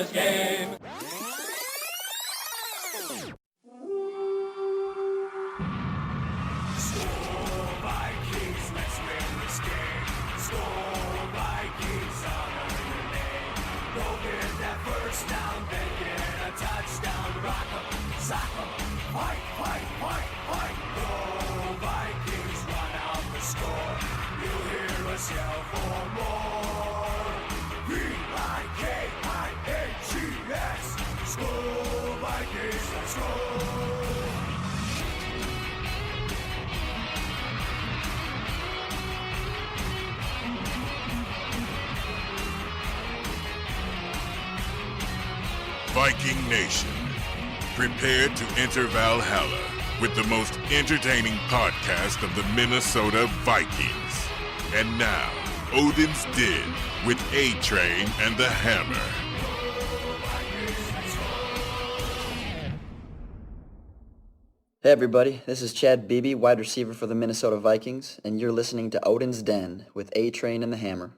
the game. Score Vikings, let's win this game. Score Vikings, honor your name. Go get that first down, then get a touchdown. Rock 'em, sock 'em, fight, fight, fight, fight. Go Vikings, run out the score. You'll hear us yell for more. V-I-K-I-N-G-S. Score Vikings, let's go. Viking Nation, prepare to enter Valhalla with the most entertaining podcast of the Minnesota Vikings. And now, Odin's Den with A-Train and the Hammer. Hey everybody, this is Chad Beebe, wide receiver for the Minnesota Vikings, and you're listening to Odin's Den with A-Train and the Hammer.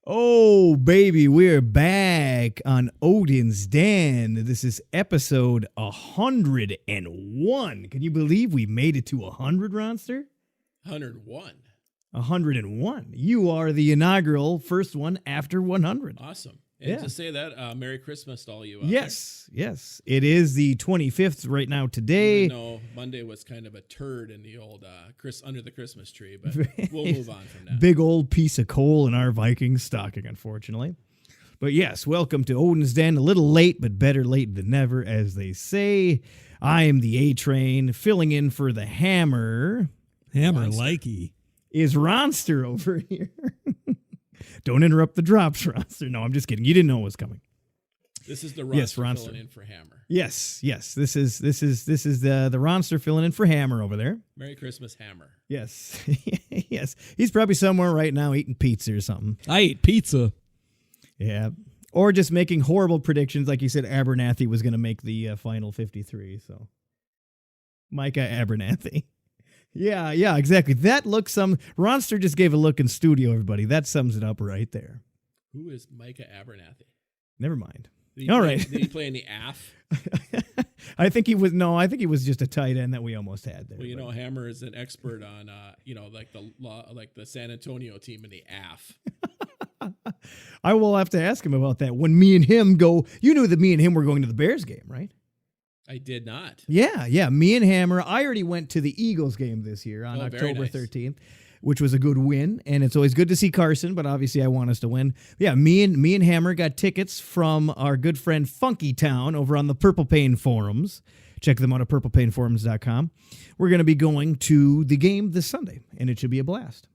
Oh, baby, we're back on Odin's Den. This is episode 101. Can you believe we made it to 100, Ronster? 101. 101. You are the inaugural first one after 100. Awesome. And Yeah. to say that, Merry Christmas to all you out Yes. It is the 25th right now there. today. Even though Monday was kind of a turd in the old under the Christmas tree, but we'll move on from that. Big old piece of coal in our Vikings stocking, unfortunately. But yes, welcome to Odin's Den. A little late, but better late than never, as they say. I am the A-Train, filling in for the Hammer. Hammer likey. Is Ronster over here? Don't interrupt the drops, Ronster. No, I'm just kidding. You didn't know it was coming. This is the Ronster Yes, Ronster. filling in for Hammer. Yes. This is the Ronster filling in for Hammer over there. Merry Christmas, Hammer. Yes. Yes. He's probably somewhere right now eating pizza or something. I ate pizza. Yeah. Or just making horrible predictions like you said Abernathy was going to make the final 53. So Micah Abernathy. Yeah, exactly. That looks Ronster just gave a look in studio, everybody. That sums it up right there. Who is Micah Abernathy? Never mind. Did he All play, right. Did he play in the AF? I think he was just a tight end that we almost had there. Well, you but- know, Hammer is an expert on, like the San Antonio team in the AF. I will have to ask him about that. When me and him go, you knew that me and him were going to the Bears game, right? I did not. Yeah. Me and Hammer. I already went to the Eagles game this year on very October nice. 13th, which was a good win. And it's always good to see Carson, but obviously I want us to win. Yeah, me and Hammer got tickets from our good friend Funky Town over on the Purple Pain forums. Check them out at purplepainforums.com. We're going to be going to the game this Sunday, and it should be a blast.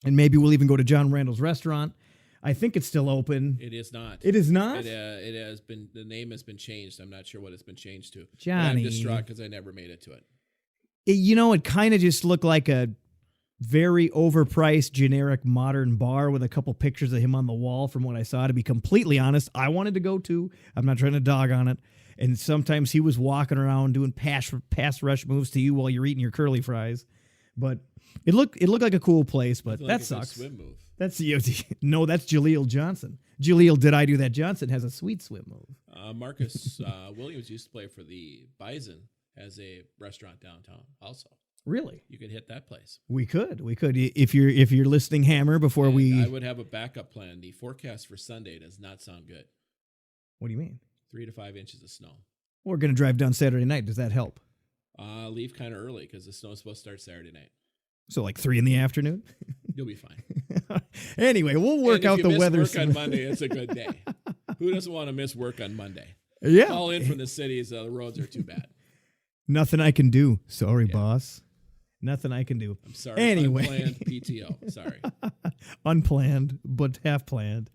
And maybe we'll even go to John Randall's restaurant. I think it's still open. It is not. It is not? It has been. The name has been changed. I'm not sure what it's been changed to. But Johnny. I'm distraught because I never made it to it. It kind of just looked like a very overpriced, generic, modern bar with a couple pictures of him on the wall from what I saw. To be completely honest, I wanted to go to. I'm not trying to dog on it. And sometimes he was walking around doing pass rush moves to you while you're eating your curly fries. But it looked like a cool place, but Like that a good sucks. swim move. That's no, that's Jaleel Johnson. Jaleel, did I do that? Johnson has a sweet swim move. Marcus Williams used to play for the Bison, has a restaurant downtown also. Really? You could hit that place. We could. If you're listening, Hammer, before And we. I would have a backup plan. The forecast for Sunday does not sound good. What do you mean? 3 to 5 inches of snow. We're going to drive down Saturday night. Does that help? Leave kind of early because the snow is supposed to start Saturday night. So like 3 in the afternoon? You'll be fine. Anyway, we'll work And out if the you miss weather. work on Monday, it's a good day. Who doesn't want to miss work on Monday? Yeah. Call in from the cities. The roads are too bad. Nothing I can do. Sorry, Yeah. boss. Nothing I can do. I'm sorry. Anyway. Unplanned PTO. Sorry. Unplanned, but half planned.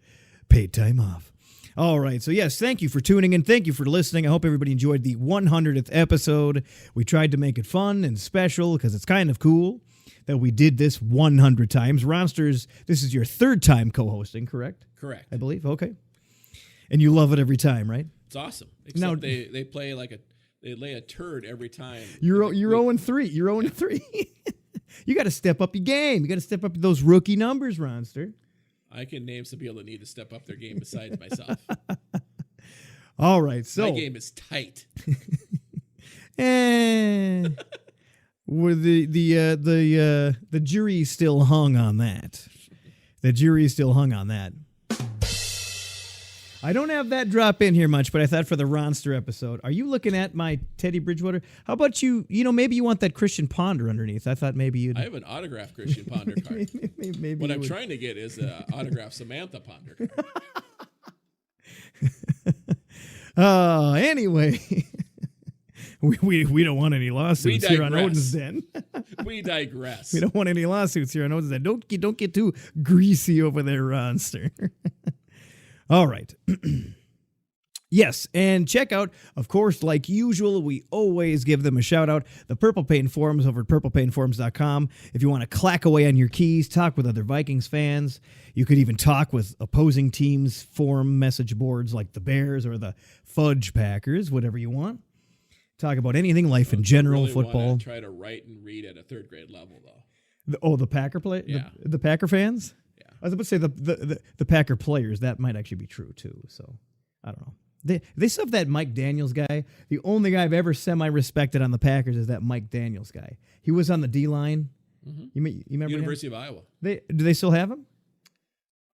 Paid time off. All right. So, yes, thank you for tuning in. Thank you for listening. I hope everybody enjoyed the 100th episode. We tried to make it fun and special because it's kind of cool that we did this 100 times. Ronsters, this is your third time co-hosting, correct? Correct. I believe. Okay. And you love it every time, right? It's awesome. Except Now- they play they lay a turd every time. You're Every 0-3. You're 0-3. You got to step up your game. You got to step up those rookie numbers, Ronster. I can name some people that need to step up their game besides myself. All right, so My game is tight. where the jury still hung on that. The jury still hung on that. I don't have that drop in here much, but I thought for the Ronster episode, are you looking at my Teddy Bridgewater? How about you? You know, maybe you want that Christian Ponder underneath. I thought maybe you'd. I have an autographed Christian Ponder card. maybe what you I'm would. trying to get is an autographed Samantha Ponder card. Anyway, we don't want any lawsuits here on Odin's Den. We digress. We don't want any lawsuits here on Odin's Den. Don't get too greasy over there, Ronster. All right. Yes, and check out, of course, like usual, we always give them a shout out, the Purple Pain Forums over at purplepainforums.com. If you want to clack away on your keys, talk with other Vikings fans, you could even talk with opposing teams' forum message boards like the Bears or the Fudge Packers, whatever you want. Talk about anything, life in general, really football. Want to try to write and read at a third grade level, though. The Packer play, Yeah. the Packer fans. Yeah. I was about to say the Packer players. That might actually be true too. So I don't know. They still have that Mike Daniels guy. The only guy I've ever semi-respected on the Packers is that Mike Daniels guy. He was on the D-line. Mm-hmm. You remember University him? of Iowa. Do they still have him?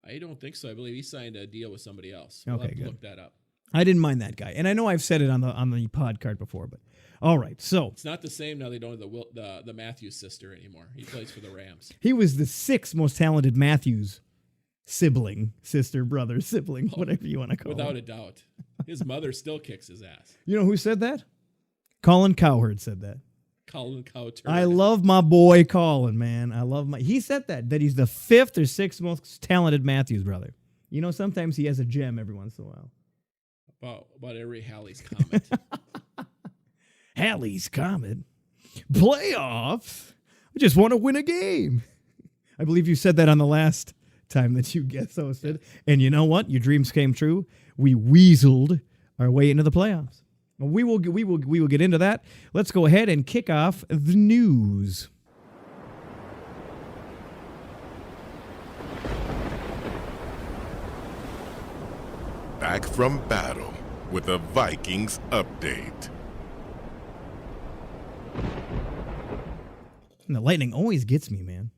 I don't think so. I believe he signed a deal with somebody else. Okay, We'll have to good. look that up. I didn't mind that guy, and I know I've said it on the pod card before. But all right, so It's not the same now. They don't have the Matthews sister anymore. He plays for the Rams. he was the sixth most talented Matthews sibling, sister, brother, sibling, whatever you want to call Without him. a doubt. His mother still kicks his ass. You know who said that? Colin Cowherd said that. Colin Cowherd. I love my boy Colin, man. He said that he's the fifth or sixth most talented Matthews brother. You know, sometimes he has a gem every once in a while. About every Halley's Comet. Halley's Comet. Playoffs? I just want to win a game. I believe you said that on the last time that you guest hosted. And you know what? Your dreams came true. We weaseled our way into the playoffs. We will get into that. Let's go ahead and kick off the news. Back from battle with a Vikings update. And the lightning always gets me, man.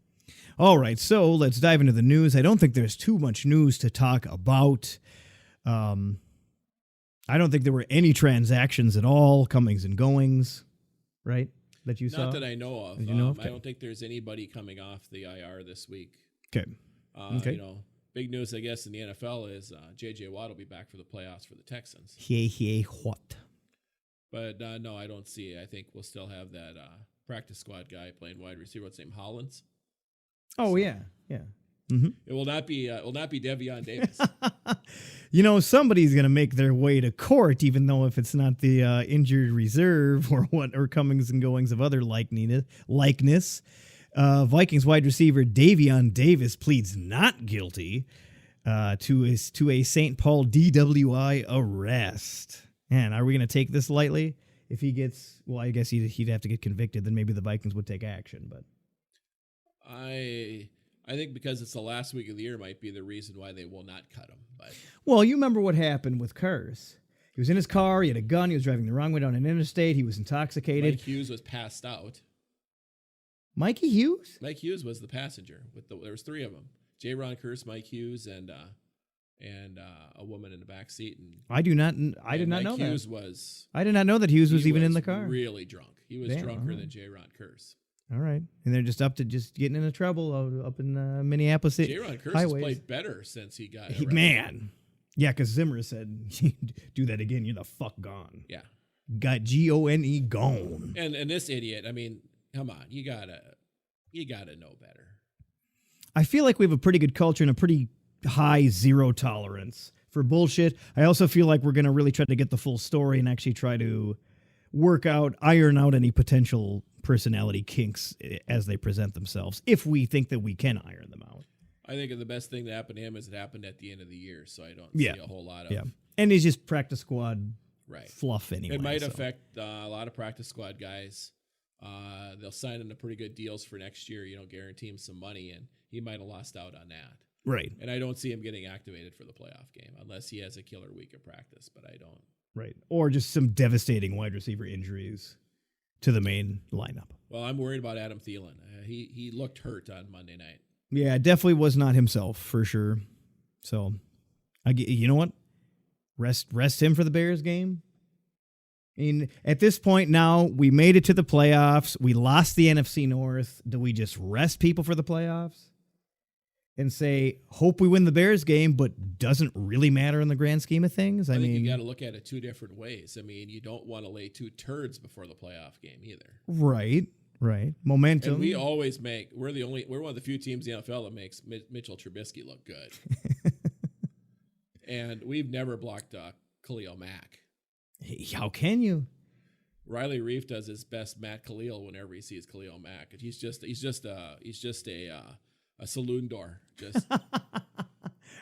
All right, so let's dive into the news. I don't think there's too much news to talk about. I don't think there were any transactions at all, comings and goings, right? That you saw? Not that I know of. Did you know of? I don't think there's anybody coming off the IR this week. Okay. Okay. You know, big news, I guess, in the NFL is J.J. Watt will be back for the playoffs for the Texans. What? But no, I don't see it. I think we'll still have that practice squad guy playing wide receiver. What's his name? Hollins. Oh, yeah. Mm-hmm. It will not be Devion Davis. You know, somebody's going to make their way to court, even though if it's not the injured reserve or comings and goings of other likeness. Vikings wide receiver Davion Davis pleads not guilty to a St. Paul DWI arrest. Man, are we going to take this lightly? If he gets, well, I guess he'd have to get convicted. Then maybe the Vikings would take action. But I think because it's the last week of the year might be the reason why they will not cut him. But well, you remember what happened with Curse. He was in his car. He had a gun. He was driving the wrong way down an interstate. He was intoxicated. Mike Hughes was passed out. Mikey Hughes? Mike Hughes was the passenger. There was three of them: J. Ron Curse, Mike Hughes, and a woman in the back seat. And I did not Mike know Hughes that. I did not know that Hughes was even in the car. Really drunk. He was Damn, drunker right. than J. Ron Curse. All right, and they're just up to just getting into trouble up in Minneapolis. J. Ron Curse has played better since he got arrested. Man. Yeah, because Zimmer said, do that again, you're the fuck gone. Yeah. Got Gone gone. And this idiot, I mean, come on, you gotta know better. I feel like we have a pretty good culture and a pretty high zero tolerance for bullshit. I also feel like we're going to really try to get the full story and actually try to iron out any potential personality kinks as they present themselves, if we think that we can iron them out. I think the best thing that happened to him is it happened at the end of the year, so I don't see a whole lot of... Yeah, and he's just practice squad fluff anyway. It might affect a lot of practice squad guys. They'll sign into pretty good deals for next year. You know, guarantee him some money, and he might have lost out on that. Right. And I don't see him getting activated for the playoff game unless he has a killer week of practice, but I don't. Right. Or just some devastating wide receiver injuries to the main lineup. Well, I'm worried about Adam Thielen. He looked hurt on Monday night. Yeah, definitely was not himself for sure. So, you know what? Rest him for the Bears game. I mean, at this point now, we made it to the playoffs. We lost the NFC North. Do we just rest people for the playoffs and say, hope we win the Bears game, but doesn't really matter in the grand scheme of things? I think you got to look at it two different ways. I mean, you don't want to lay two turds before the playoff game either. Right. Momentum. And we always we're one of the few teams in the NFL that makes Mitchell Trubisky look good. And we've never blocked Khalil Mack. How can you? Riley Reef does his best Matt Khalil whenever he sees Khalil Mack, and he's just a saloon door. Just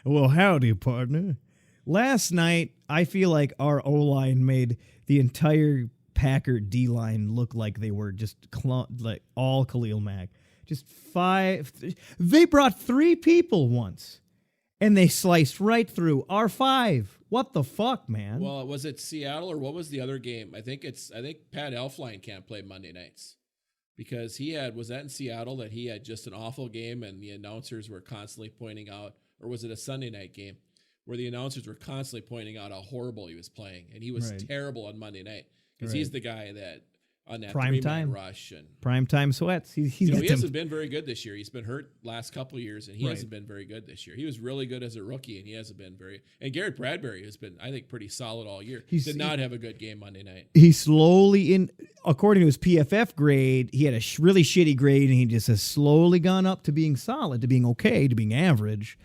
Well, howdy, partner. Last night, I feel like our O-line made the entire Packer D-line look like they were just like all Khalil Mack. Just 5. They brought 3 people once, and they sliced right through our 5. What the fuck, man? well, was it Seattle or what was the other game? I think Pat Elflein can't play Monday nights because was that in Seattle that he had just an awful game and the announcers were constantly pointing out, or was it a Sunday night game where the announcers were constantly pointing out how horrible he was playing, and he was terrible on Monday night because he's the guy that on that Prime 3-man time rush and prime time sweats. He hasn't been very good this year. He's been hurt last couple of years, and he hasn't been very good this year. He was really good as a rookie, and he hasn't been very. And Garrett Bradbury has been, I think, pretty solid all year. He did not have a good game Monday night. He slowly, according to his PFF grade, he had a really shitty grade, and he just has slowly gone up to being solid, to being okay, to being average.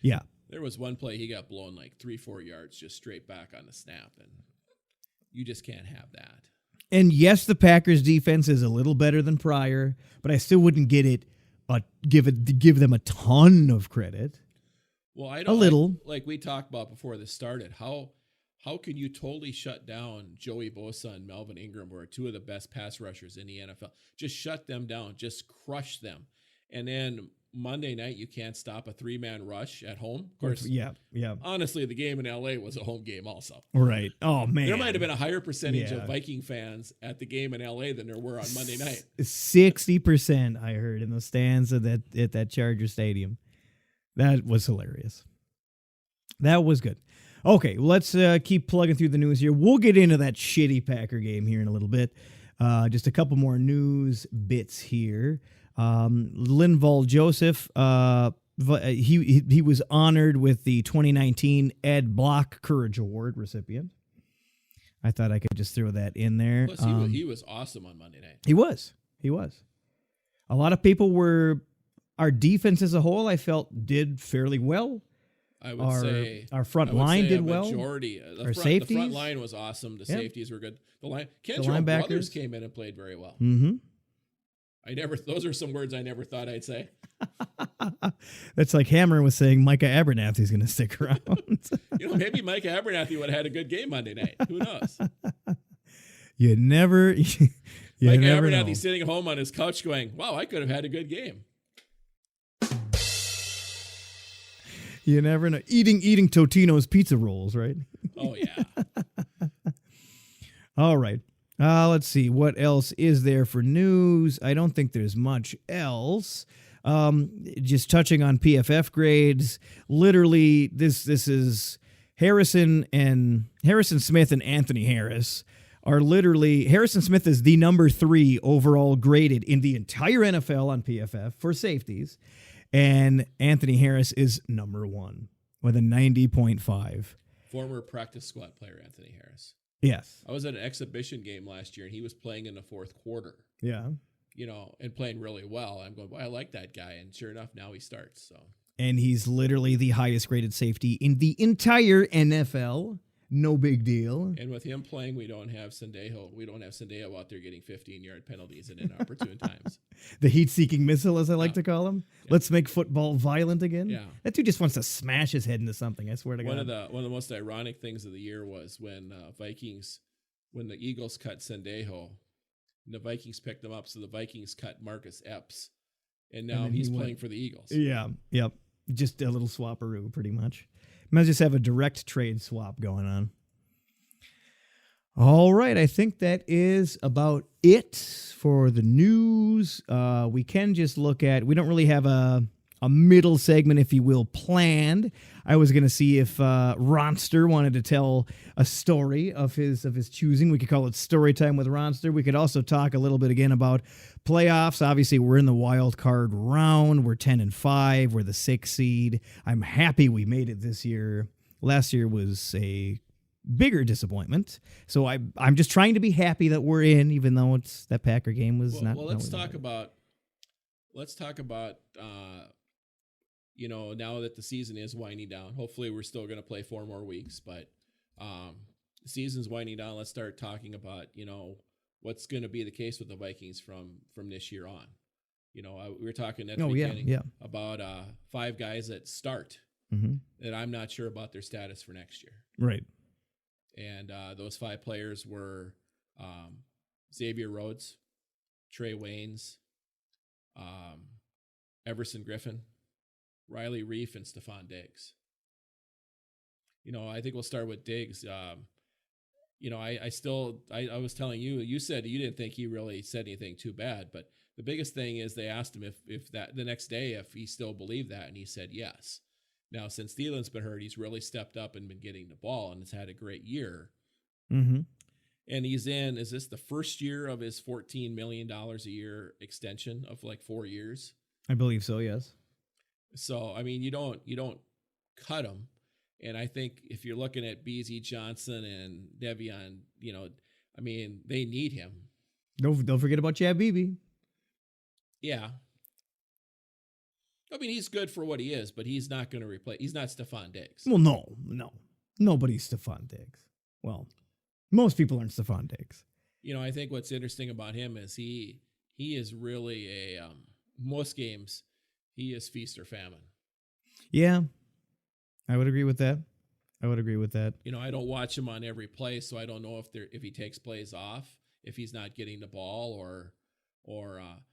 Yeah. There was one play he got blown like 3-4 yards just straight back on the snap, and you just can't have that. And yes, the Packers defense is a little better than prior, but I still wouldn't give them a ton of credit. Well, I don't. A little. Like we talked about before this started, how can you totally shut down Joey Bosa and Melvin Ingram, who are 2 of the best pass rushers in the NFL? Just shut them down. Just crush them. And then Monday night, you can't stop a 3-man rush at home. Of course, yeah. Honestly, the game in LA was a home game also. Right. Oh, man. There might have been a higher percentage of Viking fans at the game in LA than there were on Monday night. 60%, I heard, in the stands at that Charger Stadium. That was hilarious. That was good. Okay, let's keep plugging through the news here. We'll get into that shitty Packer game here in a little bit. Just a couple more news bits here. Linval Joseph, he was honored with the 2019 Ed Block Courage Award recipient. I thought I could just throw that in there. Plus, he was awesome on Monday night. He was. A lot of people our defense as a whole, I felt, did fairly well. I would say our front line did well. Majority, our safeties, the front line was awesome. The safeties were good. The linebackers brothers came in and played very well. Mm-hmm. Those are some words I never thought I'd say. That's like Hammer was saying Micah Abernathy's going to stick around. Maybe Micah Abernathy would have had a good game Monday night. Who knows? You never Micah never Abernathy know. sitting home on his couch going, wow, I could have had a good game. You never know. Eating Totino's pizza rolls, right? Oh, yeah. All right. Let's see. What else is there for news? I don't think there's much else. Just touching on PFF grades. Literally, this is Harrison Smith and Anthony Harris are literally... Harrison Smith is the number 3 overall graded in the entire NFL on PFF for safeties. And Anthony Harris is number 1 with a 90.5. Former practice squad player Anthony Harris. Yes. I was at an exhibition game last year, and he was playing in the fourth quarter. Yeah. And playing really well. I'm going, well, I like that guy. And sure enough, now he starts. So. And he's literally the highest graded safety in the entire NFL. No big deal. And with him playing, we don't have Sendejo. We don't have Sendejo out there getting 15-yard penalties in inopportune times. The heat-seeking missile, as I like to call him. Yeah. Let's make football violent again. Yeah. That dude just wants to smash his head into something, I swear to God. One of the most ironic things of the year was when the Eagles cut Sendejo, and the Vikings picked him up, so the Vikings cut Marcus Epps, and now he's playing for the Eagles. Yeah, yep. Just a little swapperoo, pretty much. Might just have a direct trade swap going on. All right, I think that is about it for the news. We can just look at, we don't really have a middle segment, if you will, planned. I was going to see if Ronster wanted to tell a story of his choosing. We could call it Story Time with Ronster. We could also talk a little bit again about playoffs. Obviously, we're in the wild card round. We're 10-5. We're the 6th seed. I'm happy we made it this year. Last year was a bigger disappointment. So I'm just trying to be happy that we're in, even though it's that Packer game was not. Well, let's talk about now that the season is winding down. Hopefully we're still going to play 4 more weeks, but the season's winding down. Let's start talking about, what's going to be the case with the Vikings from this year on. We were talking at the beginning about 5 guys that start that I'm not sure about their status for next year. Right. And those 5 players were Xavier Rhodes, Trey Waynes, Everson Griffin, Riley Reef, and Stephon Diggs. I think we'll start with Diggs. I was telling you, you said you didn't think he really said anything too bad, but the biggest thing is they asked him if that the next day, if he still believed that, and he said yes. Now, since Thielen's been hurt, he's really stepped up and been getting the ball and has had a great year. Mm-hmm. And is this the first year of his $14 million a year extension of like 4 years? I believe so, yes. So, I mean, you don't cut him. And I think if you're looking at BZ Johnson and Devion, they need him. Don't forget about Chad Beebe. Yeah. I mean, he's good for what he is, but he's not going to replace. He's not Stephon Diggs. Well, no. Nobody's Stephon Diggs. Well, most people aren't Stephon Diggs. I think what's interesting about him is he is really most games, he is feast or famine. Yeah, I would agree with that. I don't watch him on every play, so I don't know if he takes plays off, if he's not getting the ball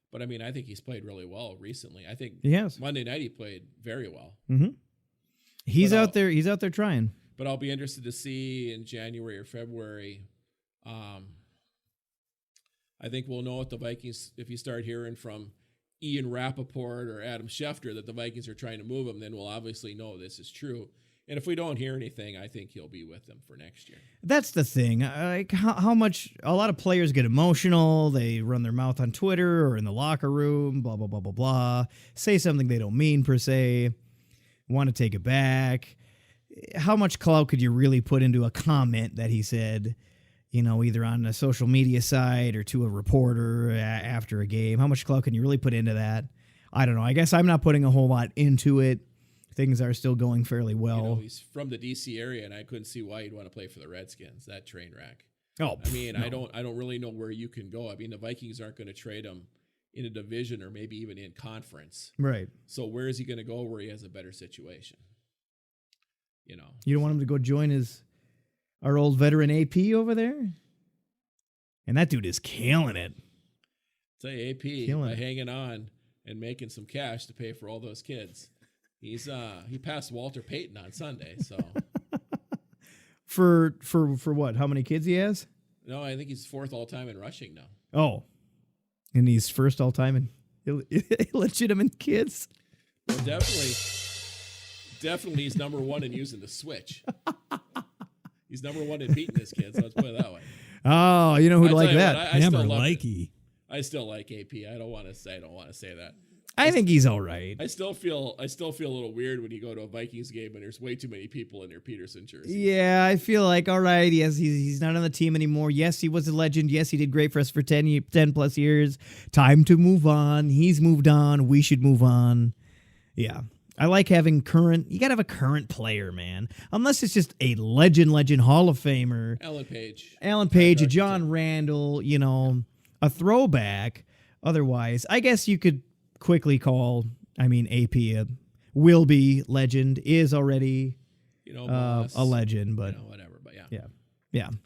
but I mean, I think he's played really well recently. I think Monday night he played very well. Mm-hmm. He's out there trying. But I'll be interested to see in January or February. I think we'll know what the Vikings, if you start hearing from Ian Rappaport or Adam Schefter that the Vikings are trying to move him, then we'll obviously know this is true. And if we don't hear anything, I think he'll be with them for next year. That's the thing. Like how much a lot of players get emotional. They run their mouth on Twitter or in the locker room, blah, blah, blah, blah, blah. Say something they don't mean per se. Want to take it back. How much clout could you really put into a comment that he said, either on a social media site or to a reporter after a game? How much clout can you really put into that? I don't know. I guess I'm not putting a whole lot into it. Things are still going fairly well. He's from the D.C. area, and I couldn't see why he'd want to play for the Redskins. That train wreck. Oh, I mean, no. I don't really know where you can go. I mean, the Vikings aren't going to trade him in a division or maybe even in conference. Right. So where is he going to go where he has a better situation? You don't want him to go join our old veteran AP over there? And that dude is killing it. Say AP by hanging on and making some cash to pay for all those kids. He passed Walter Payton on Sunday, so for what? How many kids he has? No, I think he's 4th all time in rushing now. Oh, and he's 1st all time in illegitimate kids. Well, definitely, he's number 1 in using the switch. He's number 1 in beating his kids. Let's put it that way. Oh, you know who'd like that? Hammer likey. I still like AP. I don't want to say that. I think he's all right. I still feel a little weird when you go to a Vikings game and there's way too many people in their Peterson jersey. Yeah, I feel like, all right, yes, he's not on the team anymore. Yes, he was a legend. Yes, he did great for us for 10 plus years. Time to move on. He's moved on. We should move on. Yeah. I like having you got to have a current player, man. Unless it's just a legend, Hall of Famer. Alan Page, a John Randall, a throwback. Otherwise, I guess you could quickly call, AP a will be legend, is already a legend, but whatever. But yeah. So,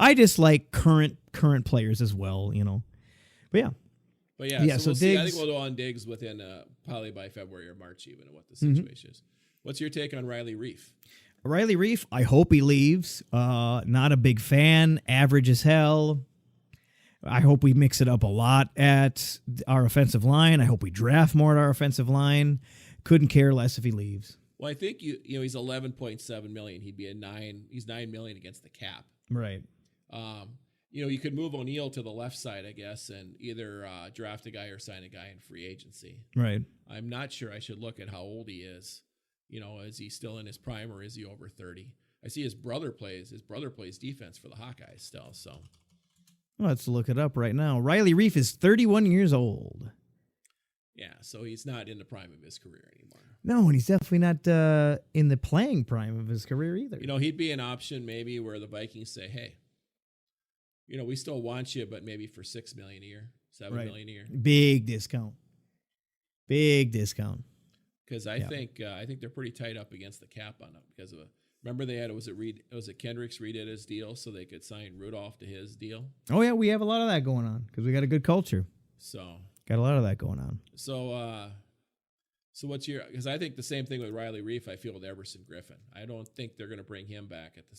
I just like current players as well, But yeah. But yeah, Yeah, so so we'll see. I Diggs- think we'll go on Diggs within probably by February or March even of what the situation is. What's your take on Riley Reef? Riley Reef, I hope he leaves. Not a big fan, average as hell. I hope we mix it up a lot at our offensive line. I hope we draft more at our offensive line. Couldn't care less if he leaves. Well, I think you know he's 11.7 million. He'd be he's 9 million against the cap. Right. You know, you could move O'Neal to the left side, I guess, and either draft a guy or sign a guy in free agency. Right. I'm not sure. I should look at how old he is. You know, is he still in his prime or is he over 30? I see his brother plays. His brother plays defense for the Hawkeyes still. So Let's look it up right now. Riley Reef is 31 years old. yeah, so he's not in the prime of his career anymore. No, and he's definitely not in the playing prime of his career either. You know, he'd be an option maybe where the Vikings say, hey, you know, we still want you, but maybe for $6 million a year, $7 million a year. Big discount. Big discount. Because I think they're pretty tight up against the cap on them because of remember they had was it Kendricks redid his deal so they could sign Rudolph to his deal. Oh yeah, we have a lot of that going on because we got a good culture. So Got a lot of that going on. so what's your? Because I think the same thing with Riley Reef. I feel with Everson Griffin. I don't think they're going to bring him back at the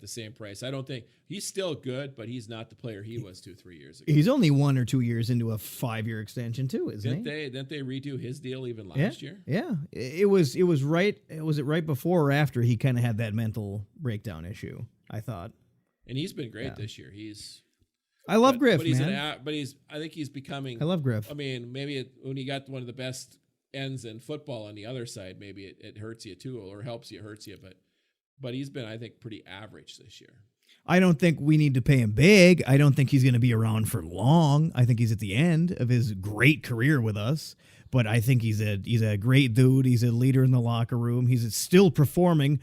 same price. I don't think he's still good, but he's not the player he was 2-3 years ago. He's only 1 or 2 years into a 5-year extension too, isn't he? Didn't they redo his deal even last year? Yeah. It was right. Was it right before or after he kind of had that mental breakdown issue? I thought. And he's been great this year. I love Griff, but he's man. I think he's becoming. I love Griff. I mean, maybe when you got one of the best ends in football on the other side, maybe it hurts you too, or helps you, hurts you. But he's been, I think, pretty average this year. I don't think we need to pay him big. I don't think he's going to be around for long. I think he's at the end of his great career with us. But I think he's a great dude. He's a leader in the locker room. He's still performing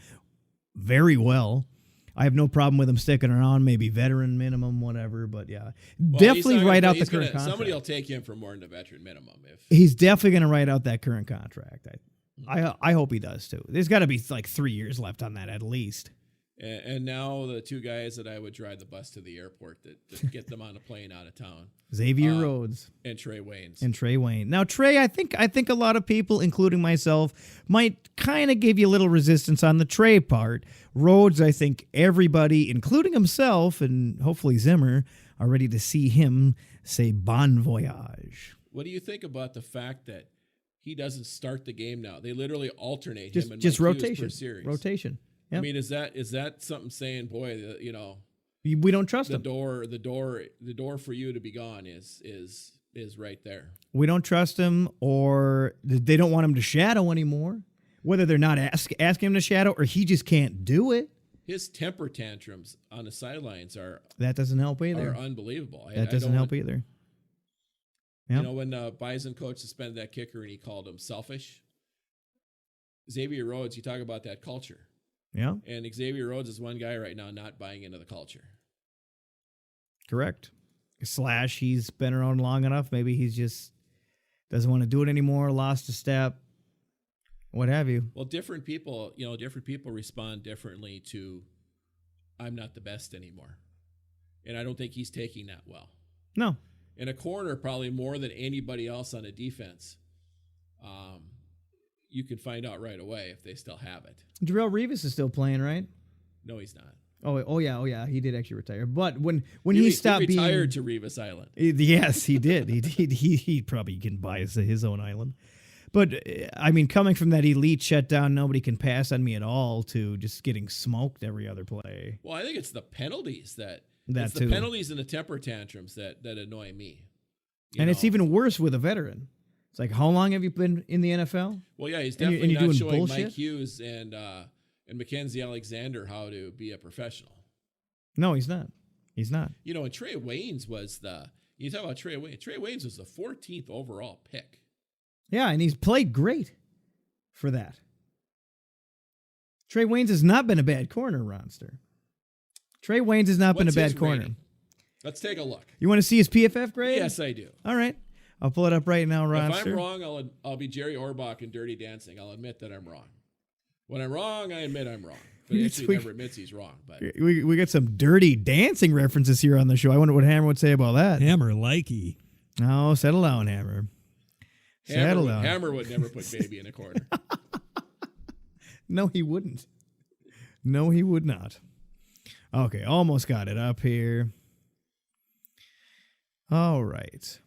very well. I have no problem with him sticking around, maybe veteran minimum, whatever. But yeah, definitely write out the current contract. Somebody will take him for more than the veteran minimum. He's definitely going to write out that current contract. I hope he does too. There's got to be like 3 years left on that at least. And now the two guys that I would drive the bus to the airport that get them on a plane out of town. Xavier Rhodes and Trey Waynes. And Trey Wayne. Now Trey, I think a lot of people, including myself, might kind of give you a little resistance on the Trey part. Rhodes, I think everybody, including himself and hopefully Zimmer, are ready to see him say bon voyage. What do you think about the fact that he doesn't start the game now? They literally alternate just, him and just Mike rotation. Hughes per series. Rotation. Yep. I mean, is that something saying, boy, you know, we don't trust the him. The door for you to be gone is right there. We don't trust him, or they don't want him to shadow anymore. Whether they're not asking him to shadow or he just can't do it. His temper tantrums on the sidelines that doesn't help either. Are unbelievable. That doesn't help either. Yep. You know, when the Bison coach suspended that kicker and he called him selfish, Xavier Rhodes, you talk about that culture. Yeah. And Xavier Rhodes is one guy right now not buying into the culture. Correct. / he's been around long enough. Maybe he's just doesn't want to do it anymore, lost a step, what have you. Well, different people respond differently to I'm not the best anymore. And I don't think he's taking that well. No. In a corner, probably more than anybody else on a defense, you can find out right away if they still have it. Darrelle Revis is still playing, right? No, he's not. Oh yeah. He did actually retire. But when he stopped being retired to Revis Island. Yes, he did. He probably can buy his own island. But I mean, coming from that elite shutdown, nobody can pass on me at all, to just getting smoked every other play. Well, I think it's the penalties the too. penalties and the temper tantrums that annoy me. And it's even worse with a veteran. It's like, how long have you been in the NFL? Well, yeah, he's definitely and not showing bullshit? Mike Hughes and Mackenzie Alexander how to be a professional. No, he's not. He's not. You know, and Trey Waynes you talk about Trey Waynes. Trey Waynes was the 14th overall pick. Yeah, and he's played great for that. Trey Waynes has not been a bad corner, Ronster. Trey Waynes has not been a bad corner. Rating? Let's take a look. You want to see his PFF grade? Yes, I do. All right. I'll pull it up right now, Ronster. If I'm wrong, I'll be Jerry Orbach in Dirty Dancing. I'll admit that I'm wrong. When I'm wrong, I admit I'm wrong. But actually, he never admits he's wrong. But we got some Dirty Dancing references here on the show. I wonder what Hammer would say about that. Hammer likey. No, settle down, Hammer. Settle down. Hammer would never put baby in a corner. No, he wouldn't. No, he would not. Okay, almost got it up here. All right.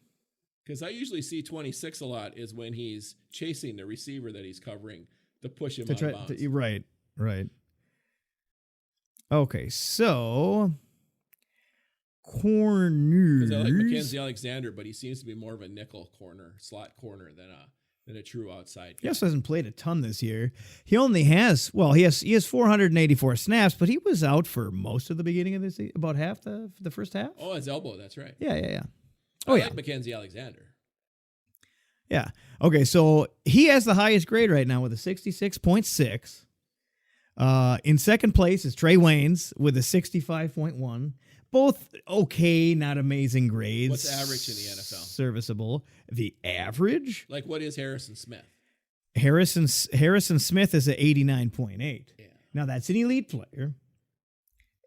Because I usually see 26 a lot is when he's chasing the receiver that he's covering to push him out of bounds. Right. Okay, so corners. Because I like Mackenzie Alexander, but he seems to be more of a nickel corner, slot corner than a true outside guy. He also hasn't played a ton this year. He only has, he has 484 snaps, but he was out for most of the beginning of the season, about half the first half. Oh, his elbow, that's right. Yeah. I like Mackenzie Alexander. Yeah. Okay, so he has the highest grade right now with a 66.6. In second place is Trey Waynes with a 65.1. Both okay, not amazing grades. What's average in the NFL? Serviceable. The average? Like, what is Harrison Smith? Harrison Smith is at 89.8. Yeah. Now, that's an elite player.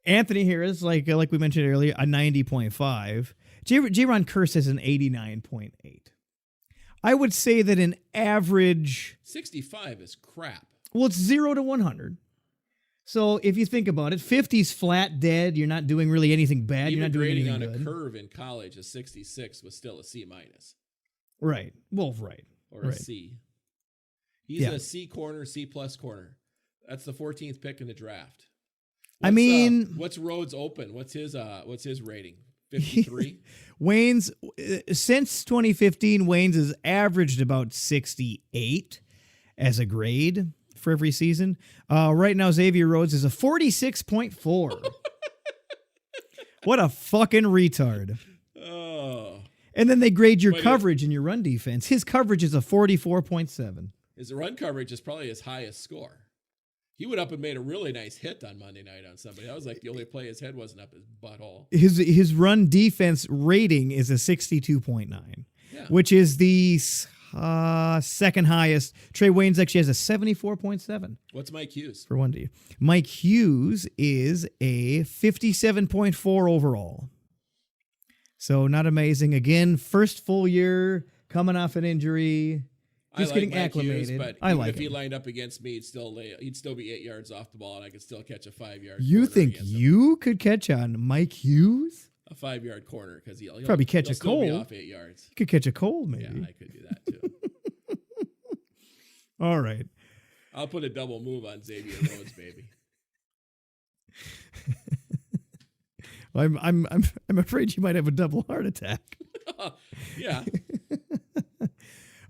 Anthony Harris, like we mentioned earlier, a 90.5. J-Ron Curse has an 89.8. I would say that an average... 65 is crap. Well, it's 0 to 100. So if you think about it, 50's flat dead. You're not doing really anything bad. You're not doing grading anything on good. a curve in college, a 66 was still a C minus. Right. Well, right. Or a C. He's a C corner, C plus corner. That's the 14th pick in the draft. What's Rhodes open? What's his rating? 53? Wayne's since 2015, Wayne's has averaged about 68 as a grade for every season. Right now, Xavier Rhodes is a 46.4. What a fucking retard. Oh. And then they grade your coverage and your run defense. His coverage is a 44.7. His run coverage is probably his highest score. He went up and made a really nice hit on Monday night on somebody. That was like the only play his head wasn't up his butthole. His run defense rating is a 62.9, which is the second highest. Trey Waynes actually has a 74.7. What's Mike Hughes? For 1D. Mike Hughes is a 57.4 overall. So not amazing. Again, first full year, coming off an injury. Just getting acclimated. Hughes, but if he lined up against me, he'd still be 8 yards off the ball, and I could still catch a 5-yard. You think you could catch on Mike Hughes? A 5-yard corner because he'll probably catch a cold. Be off 8 yards. You could catch a cold, maybe. Yeah, I could do that too. All right. I'll put a double move on Xavier Rhodes, baby. I'm afraid you might have a double heart attack. Yeah.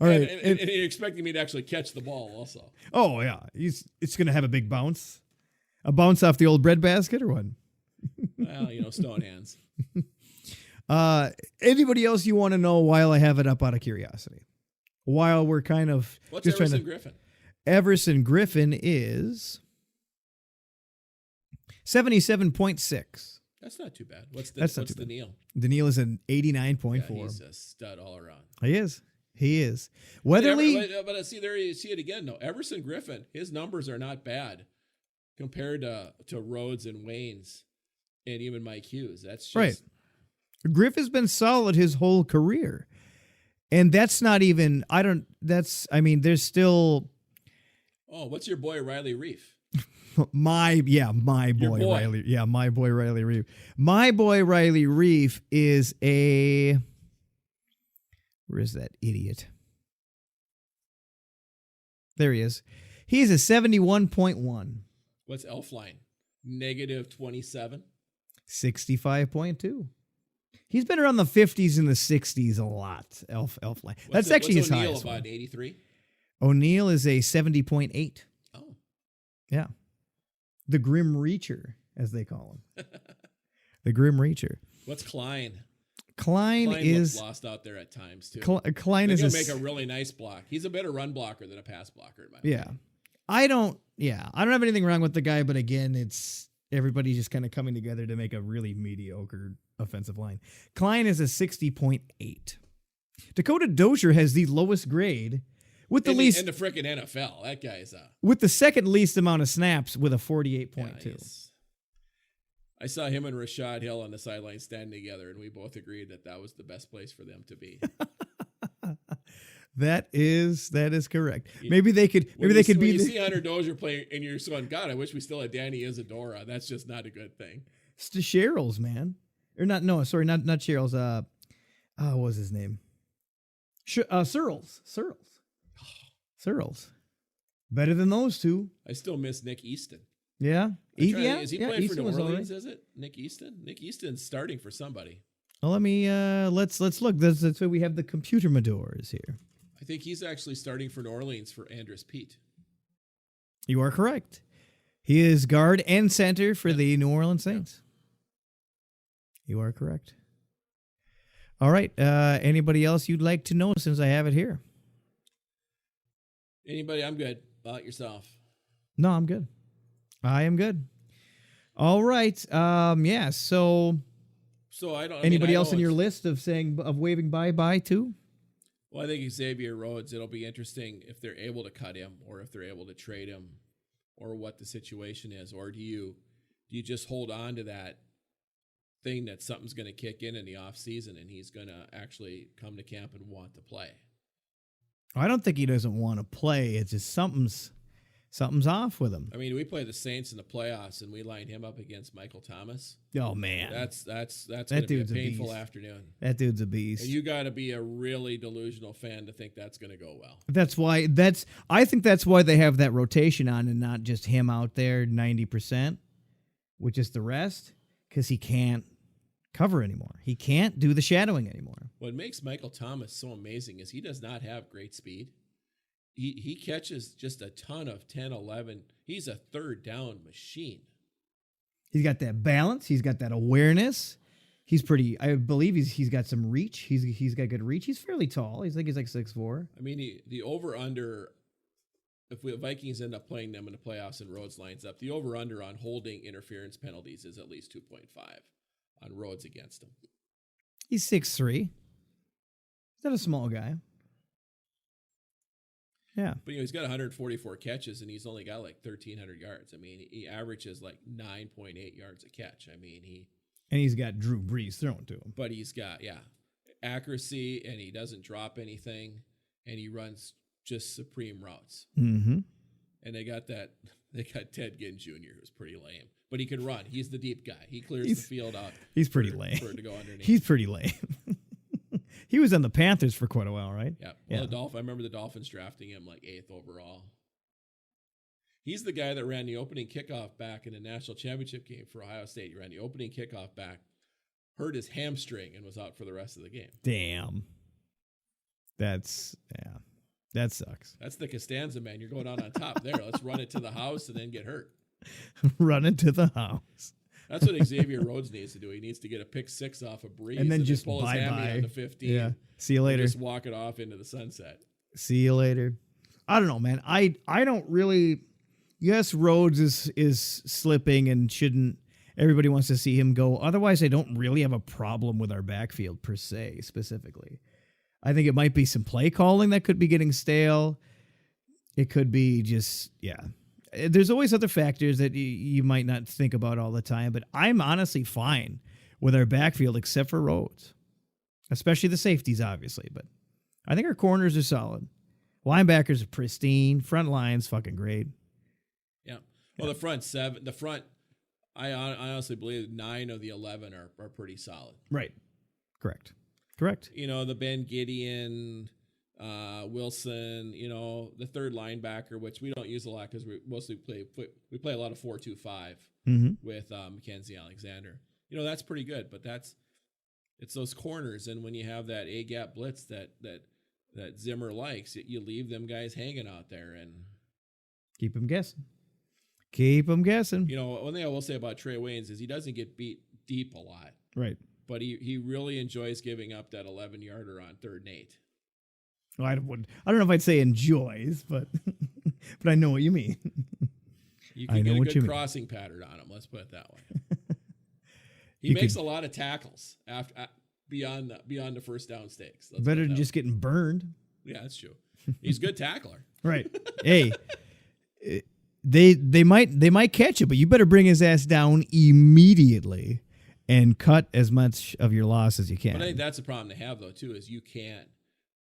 All right. And you're expecting me to actually catch the ball also. Oh, yeah. It's going to have a big bounce. A bounce off the old breadbasket or what? Well, stone hands. Anybody else you want to know while I have it up out of curiosity? While we're kind of... What's just Everson Griffin? Everson Griffin is 77.6. That's not too bad. What's the Neil? Daniil is an 89.4. Yeah, he's a stud all around. He is. Weatherly... But see, there you see it again, though. Everson Griffin, his numbers are not bad compared to Rhodes and Waynes and even Mike Hughes. That's just... Right. Griff has been solid his whole career. And that's not even... there's still... Oh, what's your boy Riley Reef? My boy Riley. Yeah, my boy Riley Reef. My boy Riley Reef is a... Where is that idiot? There he is. He's a 71.1. What's Elfline? Negative 27. 65.2. He's been around the 50s and the 60s a lot. Elfline. That's actually his highest. About 83. O'Neal is a 70.8. Oh, yeah. The Grim Reacher, as they call him. The Grim Reacher. What's Klein? Klein is looks lost out there at times too. Klein is make a really nice block. He's a better run blocker than a pass blocker. In my opinion. I don't have anything wrong with the guy, but again, it's everybody just kind of coming together to make a really mediocre offensive line. Klein is a 60.8. Dakota Dozier has the lowest grade with the least in the frickin' NFL. That guy's with the second least amount of snaps with a 48.2. I saw him and Rashad Hill on the sideline standing together, and we both agreed that was the best place for them to be. That is correct. Maybe they could be. When you the, see Hunter Dozier play, and you're going, God, I wish we still had Danny Isadora. That's just not a good thing. It's the Cheryl's, man, or not? No, sorry, not Cheryl's. What was his name? Searles. Better than those two. I still miss Nick Easton. Yeah, Is he playing Easton for New was Orleans? all right. Is it Nick Easton? Nick Easton's starting for somebody. Well, let me let's look. That's why we have the computer Madors here. I think he's actually starting for New Orleans for Andrus Pete. You are correct. He is guard and center for the New Orleans Saints. You are correct. All right. Anybody else you'd like to know since I have it here? Anybody? I'm good. About yourself. No, I'm good. I am good. All right. Yeah. So I don't. anybody else know in your it's- list of waving bye to? Well, I think Xavier Rhodes. It'll be interesting if they're able to cut him, or if they're able to trade him, or what the situation is, or do you just hold on to that thing that something's going to kick in the off season and he's going to actually come to camp and want to play? I don't think he doesn't want to play. It's just something's off with him. I mean, we play the Saints in the playoffs and we lined him up against Michael Thomas. Oh man, That's going to be a dude's a painful beast. afternoon. That dude's a beast. And you got to be a really delusional fan to think that's going to go well. I think that's why they have that rotation on and not just him out there 90%, with just the rest, because he can't cover anymore. He can't do the shadowing anymore. What makes Michael Thomas so amazing is he does not have great speed. He catches just a ton of 10, 11. He's a third down machine. He's got that balance. He's got that awareness. He's pretty. I believe he's got some reach. He's got good reach. He's fairly tall. He's like 6'4". I mean, the over under. If the Vikings end up playing them in the playoffs and Rhodes lines up, the over under on holding interference penalties is at least 2.5 on Rhodes against him. He's 6'3". He's not a small guy. Yeah. But he's got 144 catches and he's only got like 1,300 yards. I mean, he averages like 9.8 yards a catch. I mean, And he's got Drew Brees thrown to him. But he's got, accuracy, and he doesn't drop anything, and he runs just supreme routes. Mm-hmm. And they got Ted Ginn Jr., who's pretty lame. But he can run. He's the deep guy. He clears the field out. He's pretty lame. For it to go underneath. He's pretty lame. He was on the Panthers for quite a while, right? Yeah. Well, I remember the Dolphins drafting him like 8th overall. He's the guy that ran the opening kickoff back in the national championship game for Ohio State. He ran the opening kickoff back, hurt his hamstring, and was out for the rest of the game. Damn. That sucks. That's the Costanza, man. You're going out on top there. Let's run it to the house and then get hurt. Run into the house. That's what Xavier Rhodes needs to do. He needs to get a pick 6 off a Breeze and then just pull his hammy bye-bye on the 15. Yeah. See you later. Just walk it off into the sunset. See you later. I don't know, man. I don't really. Yes, Rhodes is slipping and shouldn't. Everybody wants to see him go. Otherwise, I don't really have a problem with our backfield per se, specifically. I think it might be some play calling that could be getting stale. It could be just, There's always other factors that you might not think about all the time, but I'm honestly fine with our backfield except for Rhodes, especially the safeties, obviously. But I think our corners are solid. Linebackers are pristine. Front line's fucking great. Yeah. Well, the front 7, I honestly believe 9 of the 11 are pretty solid. Right. Correct. You know, the Ben Gideon, Wilson, the third linebacker, which we don't use a lot because we mostly play a lot of 4-2-5 with Mackenzie Alexander. That's pretty good, but it's those corners, and when you have that A gap blitz that Zimmer likes, you leave them guys hanging out there and keep them guessing. One thing I will say about Trey Waynes is he doesn't get beat deep a lot, right? But he really enjoys giving up that 11-yarder on 3rd and 8. Well, I don't know if I'd say enjoys, but but I know what you mean. You can get a good crossing pattern on him. Let's put it that way. He makes a lot of tackles beyond the first down stakes. Better than just getting burned. Yeah, that's true. He's a good tackler. Right. Hey, they might catch it, but you better bring his ass down immediately and cut as much of your loss as you can. But I think that's a problem to have, though, too, is you can't.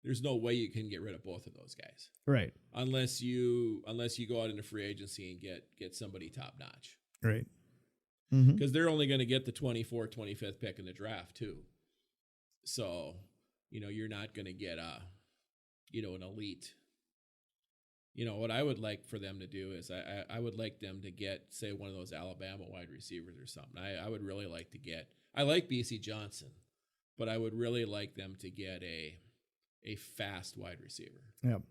There's no way you can get rid of both of those guys, Right. unless you go out into free agency and get somebody top notch, Right. Mm-hmm. because they're only going to get the 24th, 25th pick in the draft too. So, you're not going to get an elite. What I would like for them to do is I would like them to get, say, one of those Alabama wide receivers or something. I would really like to get. I like BC Johnson, but I would really like them to get a fast wide receiver. Yep.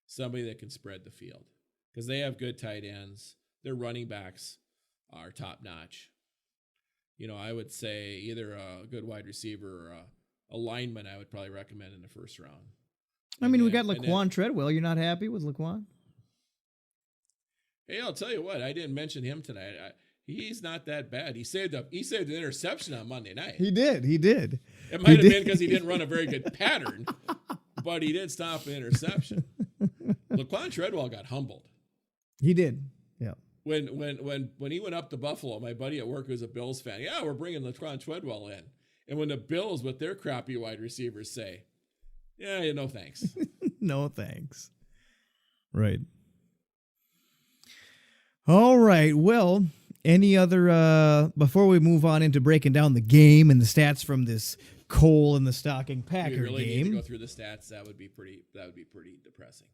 Somebody that can spread the field, because they have good tight ends. Their running backs are top notch. I would say either a good wide receiver or a lineman I would probably recommend in the first round. I mean, we got Laquan Treadwell. You're not happy with Laquan? Hey, I'll tell you what. I didn't mention him tonight. He's not that bad. He saved an interception on Monday night. He did. It might have been because he didn't run a very good pattern, but he did stop an interception. Laquan Treadwell got humbled. He did. Yeah. When he went up to Buffalo, my buddy at work who's a Bills fan, yeah, we're bringing Laquan Treadwell in. And when the Bills with their crappy wide receivers say, yeah, no thanks. No thanks. Right. All right. Well, any other before we move on into breaking down the game and the stats from this Cole and the Stocking Packer we really game? need to go through the stats. That would be pretty depressing.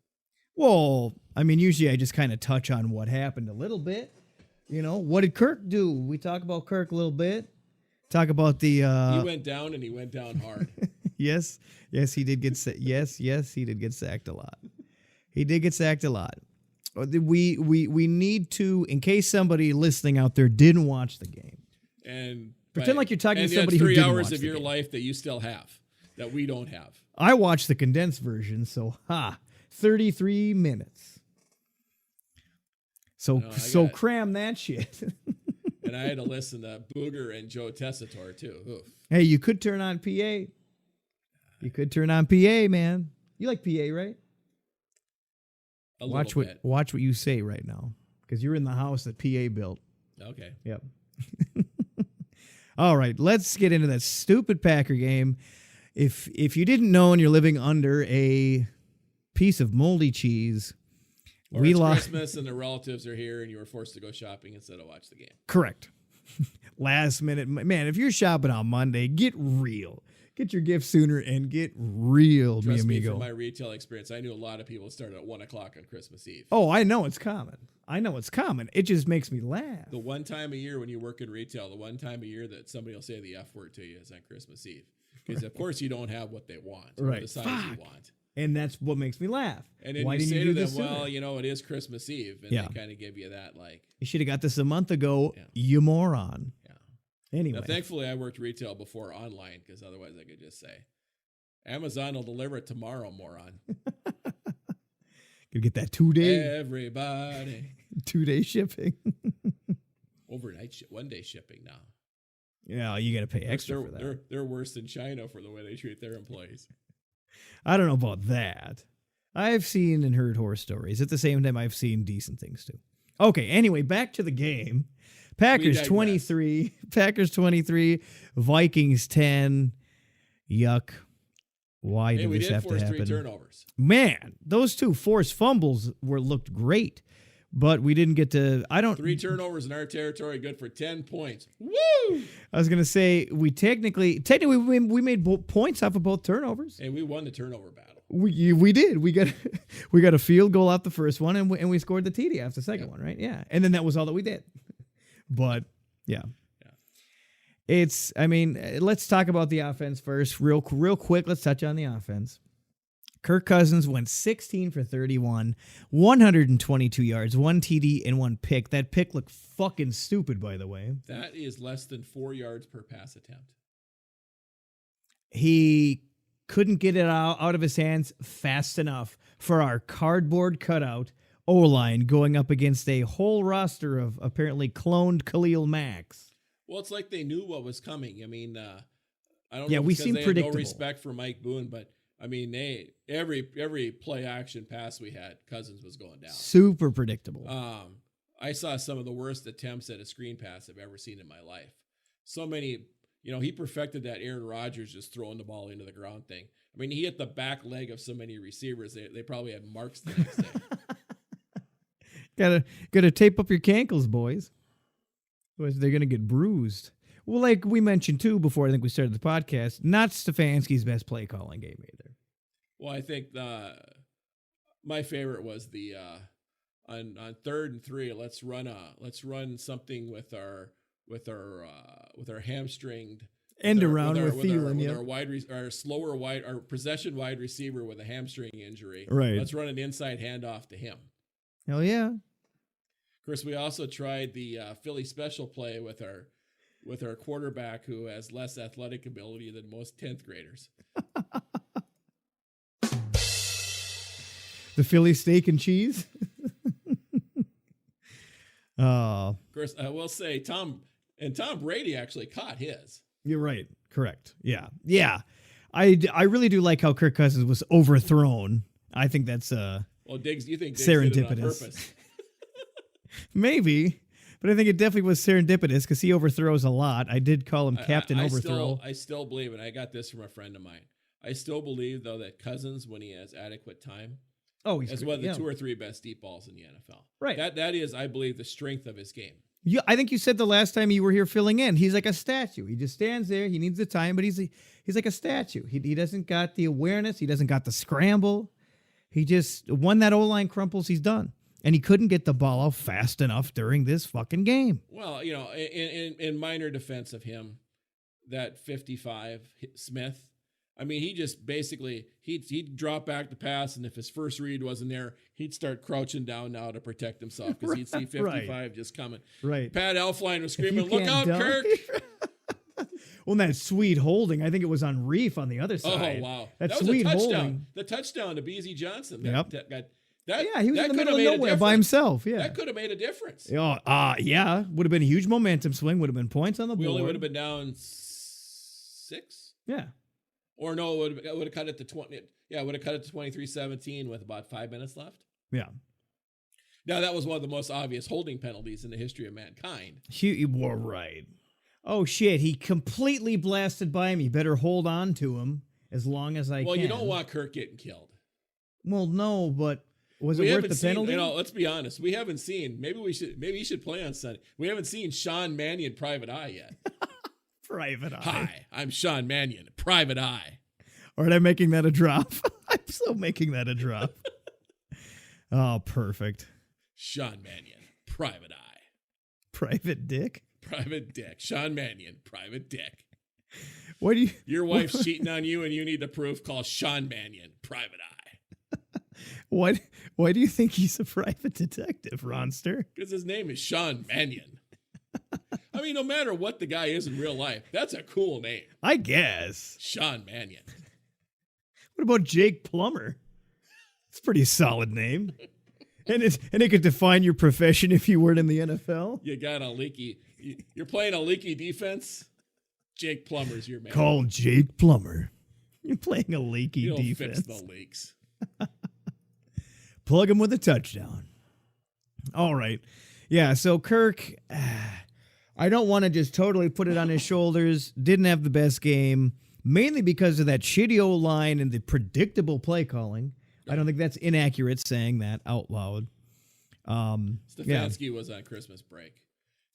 Well, I mean, usually I just kind of touch on what happened a little bit. What did Kirk do? We talk about Kirk a little bit. Talk about the he went down and he went down hard. Yes, he did get yes, he did get sacked a lot. He did get sacked a lot. We need to, in case somebody listening out there didn't watch the game, and pretend like you're talking to somebody who who didn't 3 hours watch of the your game. life that you still have that we don't have. I watched the condensed version, so 33 minutes. So cram that shit. And I had to listen to Booger and Joe Tessitore too. Oof. Hey, you could turn on PA. You could turn on PA, man. You like PA, right? Watch what you say right now, because you're in the house that PA built. Okay. Yep. All right, let's get into that stupid Packer game. If you didn't know and you're living under a piece of moldy cheese, Or we it's lost. Christmas and the relatives are here and you were forced to go shopping instead of watch the game. Correct. Last minute, man. If you're shopping on Monday, get real. Get your gift sooner and get real, mi Trust me, amigo. from my retail experience, I knew a lot of people started at 1 o'clock on Christmas Eve. Oh, I know it's common. It just makes me laugh. The one time a year when you work in retail, the one time a year that somebody will say the F word to you is on Christmas Eve. Because, of course, you don't have what they want, or Right. the size you want. And that's what makes me laugh. And then Why you didn't say do to them, this sooner? well, it is Christmas Eve. And Yeah. they kind of give you that, like, You should have got this a month ago, Yeah. you moron. yeah. Anyway. Now, thankfully, I worked retail before online, because otherwise I could just say, Amazon will deliver it tomorrow, moron. Could get that 2-day Everybody. 2-day shipping. Overnight, 1-day shipping now. Yeah, you got to pay extra for that. They're worse than China for the way they treat their employees. I don't know about that. I've seen and heard horror stories. At the same time, I've seen decent things too. Okay, anyway, back to the game. Packers digress. 23, Vikings 10. Yuck. Why Hey, did we this did have to force happen? 3 turnovers. Man, those 2 forced fumbles looked great, but we didn't get to. 3 turnovers in our territory, good for 10 points. Woo! I was gonna say we technically we made points off of both turnovers. And we won the turnover battle. We did. We got a field goal off the first one, and we scored the TD off the second one, right? Yeah, and then that was all that we did. But yeah. Let's talk about the offense first, real quick. Let's touch on the offense. Kirk Cousins went 16 for 31, 122 yards, 1 TD, and 1 pick. That pick looked fucking stupid, by the way. That is less than 4 yards per pass attempt. He couldn't get it out of his hands fast enough for our cardboard cutout O-line going up against a whole roster of apparently cloned Khalil Macks. Well, it's like they knew what was coming. I mean, I don't Yeah, know if we it's 'cause seem they had predictable. no respect for Mike Boone, but I mean, every play action pass we had, Cousins was going down. Super predictable. I saw some of the worst attempts at a screen pass I've ever seen in my life. So many, he perfected that Aaron Rodgers just throwing the ball into the ground thing. I mean, he hit the back leg of so many receivers. They probably had marks the next day. Gotta tape up your cankles, boys. Otherwise, they're gonna get bruised. Well, like we mentioned too before, I think we started the podcast. Not Stefanski's best play calling game either. Well, I think my favorite was the on 3rd and 3. Let's run something with our hamstringed end around with Thielen, our possession wide receiver with a hamstring injury. Right. Let's run an inside handoff to him. Hell yeah. Of course, we also tried the Philly special play with our quarterback who has less athletic ability than most 10th graders. The Philly steak and cheese. Of course, I will say Tom Brady actually caught his. You're right. Correct. Yeah. Yeah. I really do like how Kirk Cousins was overthrown. I think that's well, Diggs, you think Diggs serendipitous. did it on purpose? Maybe, but I think it definitely was serendipitous because he overthrows a lot. I did call him Captain Overthrow. I still believe, and I got this from a friend of mine. I still believe though that Cousins, when he has adequate time, is one of the 2 or 3 best deep balls in the NFL. Right. That is, I believe, the strength of his game. Yeah, I think you said the last time you were here filling in, he's like a statue. He just stands there. He needs the time, but he's like a statue. He doesn't got the awareness. He doesn't got the scramble. He just, when that O-line crumples, he's done. And he couldn't get the ball out fast enough during this fucking game. Well, in minor defense of him, that 55 Smith, I mean, he just basically, he'd drop back the pass, and if his first read wasn't there, he'd start crouching down now to protect himself because he'd see 55 just coming. Right. Pat Elflein was screaming, "Look out, Kirk!" Well, that sweet holding, I think it was on Reef on the other side. Oh, wow. That was sweet a touchdown. holding. The touchdown to BZ Johnson. Yep. He was in the middle of nowhere by himself. Yeah. That could have made a difference. Yeah. Would have been a huge momentum swing. Would have been points on the board. We only would have been down 6. Yeah. Or no, it would have cut it to 20. Yeah, it would have cut it to 23-17 with about 5 minutes left. Yeah. Now, that was one of the most obvious holding penalties in the history of mankind. You were right. Oh, shit. He completely blasted by him. You better hold on to him as long as I can. Well, you don't want Kirk getting killed. Well, no, but was it worth the penalty? Let's be honest. We haven't seen, maybe he should play on Sunday. We haven't seen Sean Mannion Private Eye yet. Private Eye. Hi, I'm Sean Mannion, Private Eye. Or am I making that a drop? I'm still making that a drop. Oh, perfect. Sean Mannion, Private Eye. Private Dick? Private Dick. Sean Mannion, Private Dick. What do you? Your wife's cheating on you and you need the proof. Call Sean Mannion, Private Eye. Why do you think he's a private detective, Ronster? Because his name is Sean Mannion. I mean, no matter what the guy is in real life, that's a cool name. I guess. Sean Mannion. What about Jake Plummer? It's a pretty solid name. And it could define your profession if you weren't in the NFL. You got a leaky. You're playing a leaky defense. Jake Plummer's your man. Call Jake Plummer. You're playing a leaky defense. Fix the leaks. Plug him with a touchdown. All right. Yeah, so Kirk, I don't want to just totally put it on his shoulders. Didn't have the best game, mainly because of that shitty O-line and the predictable play calling. I don't think that's inaccurate saying that out loud. Stefanski was on Christmas break.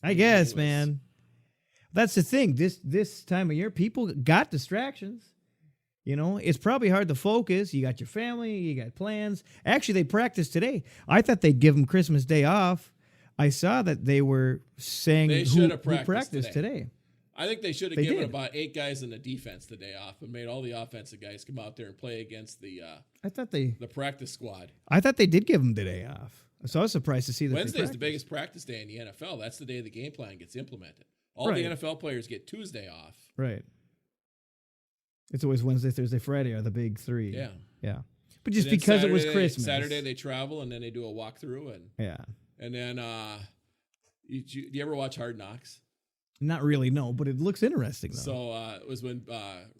I guess, man. That's the thing. This time of year, people got distractions. You know, it's probably hard to focus. You got your family, you got plans. Actually, they practiced today. I thought they'd give them Christmas Day off. I saw that they were saying who practiced today. I think they should have given about 8 guys in the defense the day off and made all the offensive guys come out there and play against the practice squad. I thought they did give them the day off. So I was surprised to see that. Wednesday's the biggest practice day in the NFL. That's the day the game plan gets implemented. All the NFL players get Tuesday off. Right. It's always Wednesday, Thursday, Friday are the big 3. Yeah. Yeah. But just because it was Christmas. Saturday they travel and then they do a walkthrough. And yeah. And then, do you ever watch Hard Knocks? Not really, no, but it looks interesting though. So it was when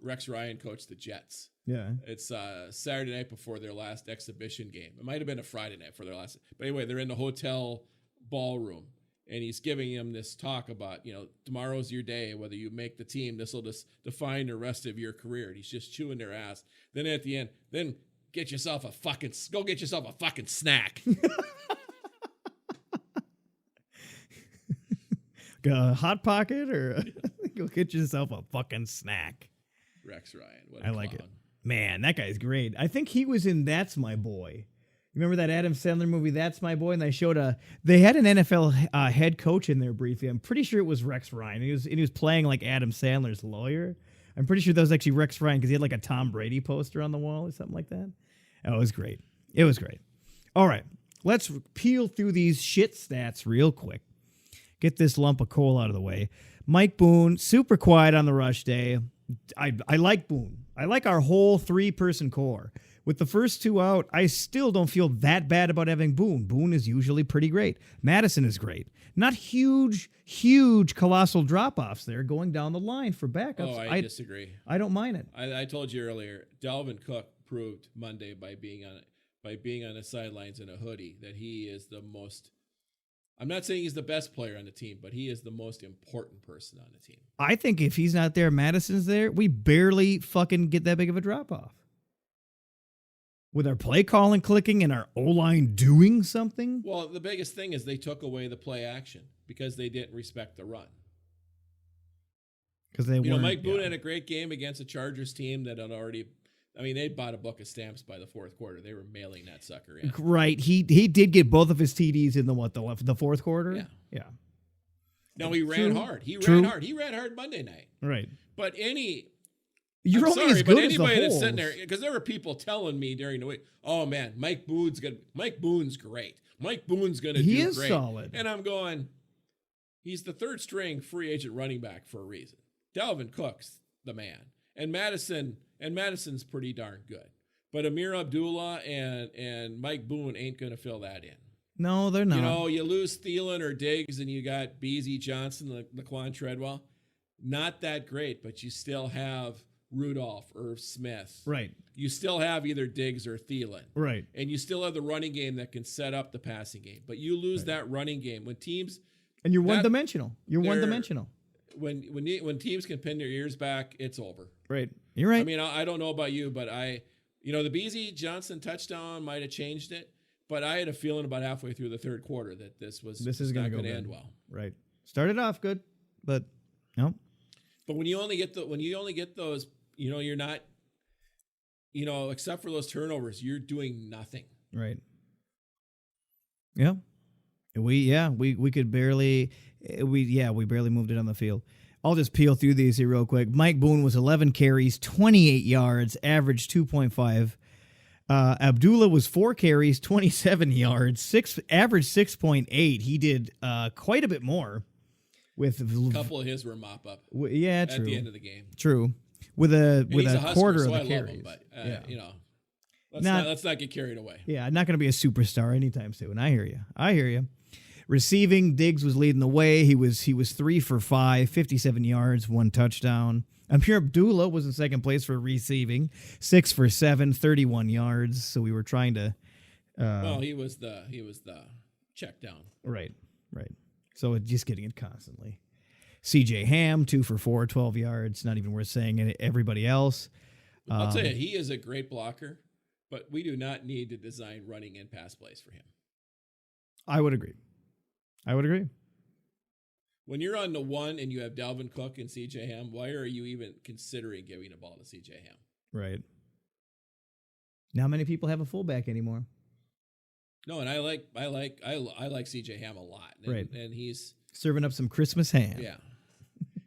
Rex Ryan coached the Jets. Yeah. It's Saturday night before their last exhibition game. It might have been a Friday night for their last. But anyway, they're in the hotel ballroom, and he's giving him this talk about, tomorrow's your day. Whether you make the team, this will just define the rest of your career. And he's just chewing their ass. Then at the end, go get yourself a fucking snack. A Hot Pocket or go get yourself a fucking snack. Rex Ryan. What a I like clown. it. Man, that guy's great. I think he was in That's My Boy. Remember that Adam Sandler movie, That's My Boy? And they had an NFL head coach in there briefly. I'm pretty sure it was Rex Ryan. He was playing like Adam Sandler's lawyer. I'm pretty sure that was actually Rex Ryan because he had like a Tom Brady poster on the wall or something like that. Oh, it was great. It was great. All right, let's peel through these shit stats real quick. Get this lump of coal out of the way. Mike Boone, super quiet on the rush day. I like Boone. I like our whole 3-person core. With the first 2 out, I still don't feel that bad about having Boone. Boone is usually pretty great. Madison is great. Not huge, colossal drop-offs there going down the line for backups. Oh, I disagree. I don't mind it. I told you earlier, Dalvin Cook proved Monday by being on the sidelines in a hoodie that he is the most. I'm not saying he's the best player on the team, but he is the most important person on the team. I think if he's not there, Madison's there, we barely fucking get that big of a drop-off. With our play calling clicking and our O-line doing something? Well, the biggest thing is they took away the play action because they didn't respect the run. Because Mike Boone had a great game against a Chargers team that had already. They bought a book of stamps by the fourth quarter. They were mailing that sucker in. Right. He did get both of his TDs in the fourth quarter. Yeah. No, he ran hard. He ran hard Monday night. Right. But anybody that's sitting there, because there were people telling me during the week, oh man, Mike Boone's great. Mike Boone's gonna do great. He is solid. And I'm going, he's the 3rd string free agent running back for a reason. Dalvin Cook's the man. And Madison's pretty darn good. But Amir Abdullah and Mike Boone ain't going to fill that in. No, they're not. You lose Thielen or Diggs and you got Beasley, Johnson, Laquan Treadwell. Not that great, but you still have Rudolph, Irv Smith. Right. You still have either Diggs or Thielen. Right. And you still have the running game that can set up the passing game. But you lose that running game when teams... And you're one-dimensional. When teams can pin their ears back, it's over. Right. You're right. I don't know about you, but the Beasley Johnson touchdown might have changed it, but I had a feeling about halfway through the third quarter that this is not going to end well. Right. Started off good, but no. But when you only get those, you're not, except for those turnovers, you're doing nothing. Right. Yeah. We could barely we barely moved it on the field. I'll just peel through these here real quick. Mike Boone was 11 carries, 28 yards, average 2.5. Abdullah was 4 carries, 27 yards, average 6.8. He did quite a bit more. With a couple of his were mop up. True. At the end of the game. True. With a Husker, quarter so of the carries. love him, but let's not get carried away. Yeah, not going to be a superstar anytime soon. I hear you. Receiving, Diggs was leading the way. He was 3 for 5, 57 yards, 1 touchdown. Amir Abdullah was in second place for receiving, 6 for 7, 31 yards. So we were trying to. He was the check down. Right. So just getting it constantly. C.J. Ham, 2 for 4, 12 yards. Not even worth saying. Everybody else. I'll tell you, he is a great blocker, but we do not need to design running and pass plays for him. I would agree. When you're on the one and you have Dalvin Cook and C.J. Ham, why are you even considering giving the ball to C.J. Ham? Right. Not many people have a fullback anymore. No, and I like C.J. Ham a lot. And he's serving up some Christmas ham. Yeah.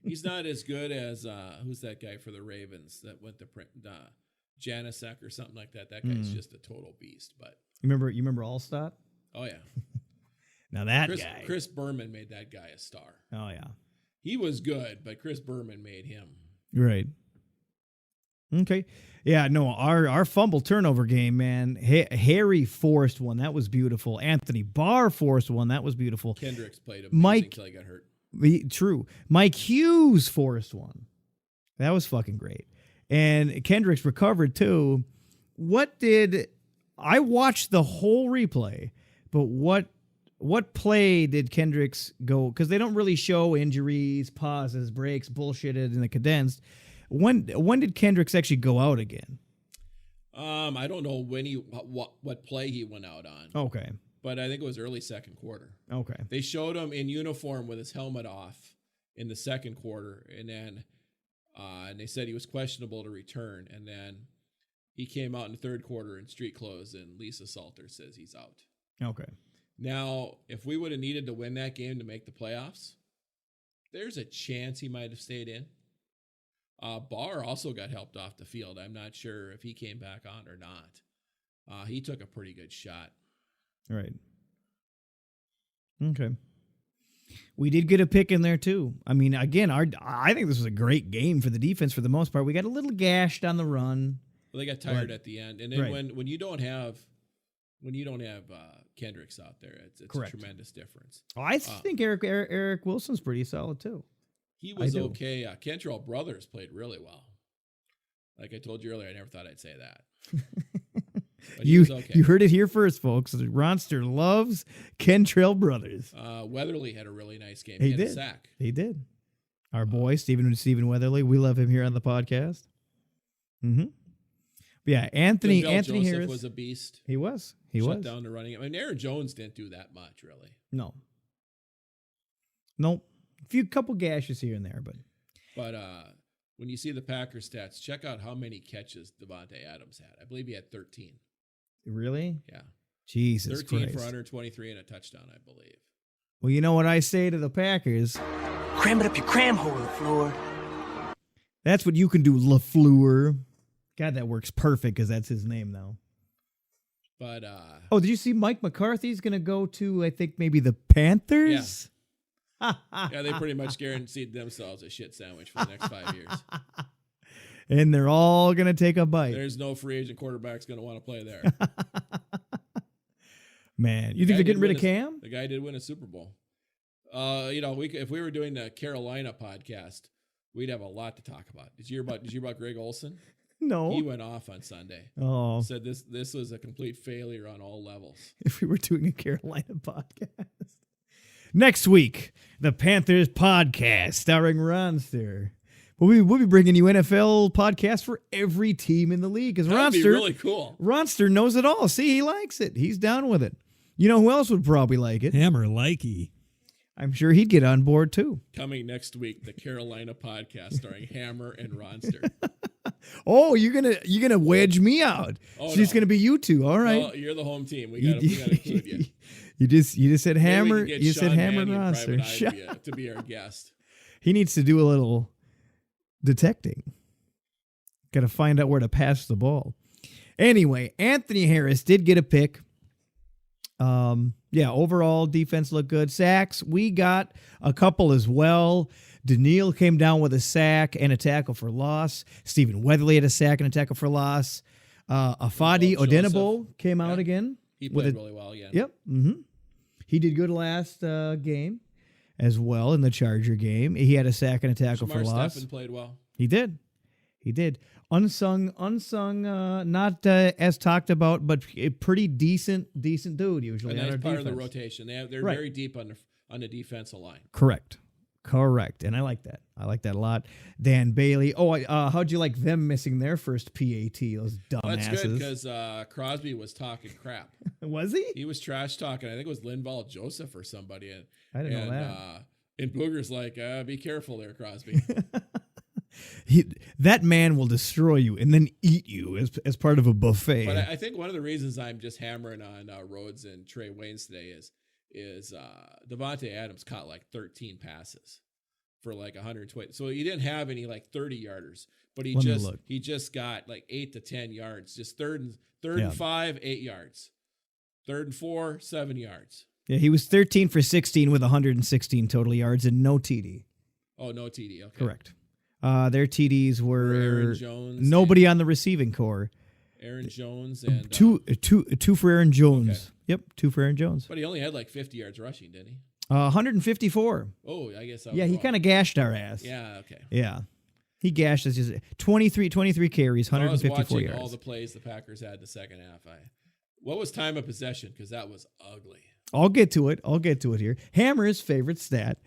He's not as good as who's that guy for the Ravens that went to Janicek or something like that. That guy's just a total beast. But you remember Allstott? Oh yeah. Now guy. Chris Berman made that guy a star. Oh yeah. He was good, but Chris Berman made him. Right. Okay. Yeah, no, our fumble turnover game, man. Harry forced one. That was beautiful. Anthony Barr forced one. That was beautiful. Kendricks played amazing until he got hurt. True. Mike Hughes forced one. That was fucking great. And Kendricks recovered too. I watched the whole replay, but what play did Kendricks go? Because they don't really show injuries, pauses, breaks, bullshitted in the condensed. When did Kendricks actually go out again? I don't know when what play he went out on. Okay. But I think it was early second quarter. Okay. They showed him in uniform with his helmet off in the second quarter, and then and they said he was questionable to return, and then he came out in the third quarter in street clothes, and Lisa Salter says he's out. Okay. Now, if we would have needed to win that game to make the playoffs, there's a chance he might have stayed in. Barr also got helped off the field. I'm not sure if he came back on or not. He took a pretty good shot. Right. Okay. We did get a pick in there too. I mean, again, I think this was a great game for the defense for the most part. We got a little gashed on the run. Well, they got tired at the end, and then right. when you don't have Kendricks out there, it's a tremendous difference. Oh, I think Eric Wilson's pretty solid too. He was okay. Kentrell Brothers played really well. Like I told you earlier, I never thought I'd say that. But he was okay. You heard it here first, folks. Ronster loves Kentrell Brothers. Weatherly had a really nice game. He had did. a sack. He did. Our boy, Stephen Weatherly. We love him here on the podcast. Mm-hmm. Yeah, Anthony Joseph Harris was a beast. He was. Shut down the running. I mean, Aaron Jones didn't do that much, really. No. Nope. A couple gashes here and there, but when you see the Packers stats, check out how many catches Devontae Adams had. I believe he had 13. Really? Yeah. Jesus 13 Christ. for 123 and a touchdown, I believe. Well, you know what I say to the Packers? Cram it up your cram hole, LaFleur. That's what you can do, LaFleur. God, that works perfect because that's his name now. But did you see Mike McCarthy's going to go to, I think, maybe the Panthers? Yeah. Yeah, they pretty much guaranteed themselves a shit sandwich for the next 5 years. And they're all going to take a bite. There's no free agent quarterback's going to want to play there. Man, you think they're getting rid of Cam? The guy did win a Super Bowl. If we were doing the Carolina podcast, we'd have a lot to talk about. Did you hear about Greg Olson? No. He went off on Sunday. Oh. Said this was a complete failure on all levels. If we were doing a Carolina podcast. Next week, the Panthers podcast starring Ronster. We'll be bringing you NFL podcasts for every team in the league. Because That'd be really cool. Ronster knows it all. See, he likes it. He's down with it. You know who else would probably like it? Hammer likey. I'm sure he'd get on board too. Coming next week, the Carolina podcast starring Hammer and Ronster. Oh, you're gonna wedge me out. Oh, so it's gonna be you two. All right. Well, you're the home team. We gotta include you. You just said Maybe Hammer. we can get You Sean said Hammer Mannion, Ronster. Private Eye, to be our guest. He needs to do a little detecting. Got to find out where to pass the ball. Anyway, Anthony Harris did get a pick. Overall defense looked good. Sacks, we got a couple as well. Daniil came down with a sack and a tackle for loss. Stephen Weatherly had a sack and a tackle for loss. Afadi Odenabo came out again. He played really well again. Yep. Mm-hmm. He did good last game as well in the Charger game. He had a sack and a tackle for loss. Steffen played well. He did. Unsung, not as talked about, but a pretty decent dude usually. A nice on our part defense. of the rotation. They're Right. very deep on the defensive line. Correct. And I like that. I like that a lot. Dan Bailey. How'd you like them missing their first PAT? Those dumbasses. That's good because Crosby was talking crap. Was he? He was trash talking. I think it was Linval Joseph or somebody. I didn't know that. And Booger's like, be careful there, Crosby. That man will destroy you and then eat you as part of a buffet. But I think one of the reasons I'm just hammering on Rhodes and Trey Waynes today is Devontae Adams caught like 13 passes for like 120. So he didn't have any like 30 yarders, but he just got like 8 to 10 yards. Just third and 5, 8 yards. 3rd and 4, 7 yards. Yeah, he was 13 for 16 with 116 total yards and no TD. Oh, no TD. Okay. Correct. Their TDs were Aaron Jones. Nobody on the receiving core. Aaron Jones and two for Aaron Jones. Okay. Yep, 2 for Aaron Jones. But he only had like 50 yards rushing, didn't he? 154. Oh, I guess. Yeah, he kind of gashed our ass. Yeah. Okay. Yeah. He gashed us. Just 23 carries, I was 154 watching yards. all the plays the Packers had in the second half. What was time of possession? Because that was ugly. I'll get to it here. Hammer's favorite stat.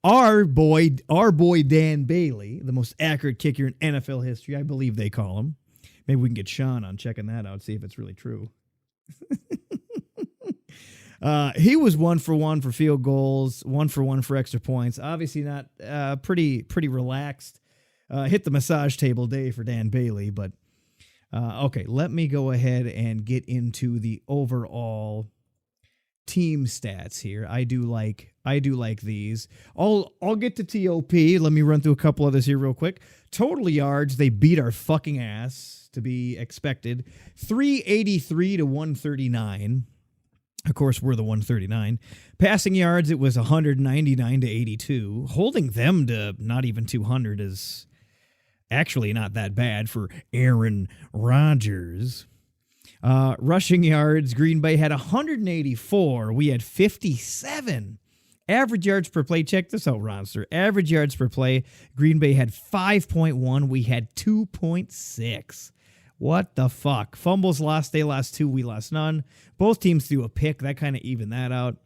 Our boy Dan Bailey, the most accurate kicker in NFL history, I believe they call him. Maybe we can get Sean on checking that out, see if it's really true. He was 1 for 1 for field goals, 1 for 1 for extra points. Obviously not pretty relaxed. Hit the massage table day for Dan Bailey, but okay, let me go ahead and get into the overall team stats here. I do like these. I'll get to TOP. Let me run through a couple others here real quick. Total yards, they beat our fucking ass, to be expected. 383 to 139. Of course, we're the 139. Passing yards, it was 199 to 82. Holding them to not even 200 is actually not that bad for Aaron Rodgers. Rushing yards, Green Bay had 184. We had 57. Average yards per play, check this out, Ronster. Average yards per play, Green Bay had 5.1. We had 2.6. What the fuck? Fumbles lost, they lost 2, we lost none. Both teams threw a pick, that kind of evened that out.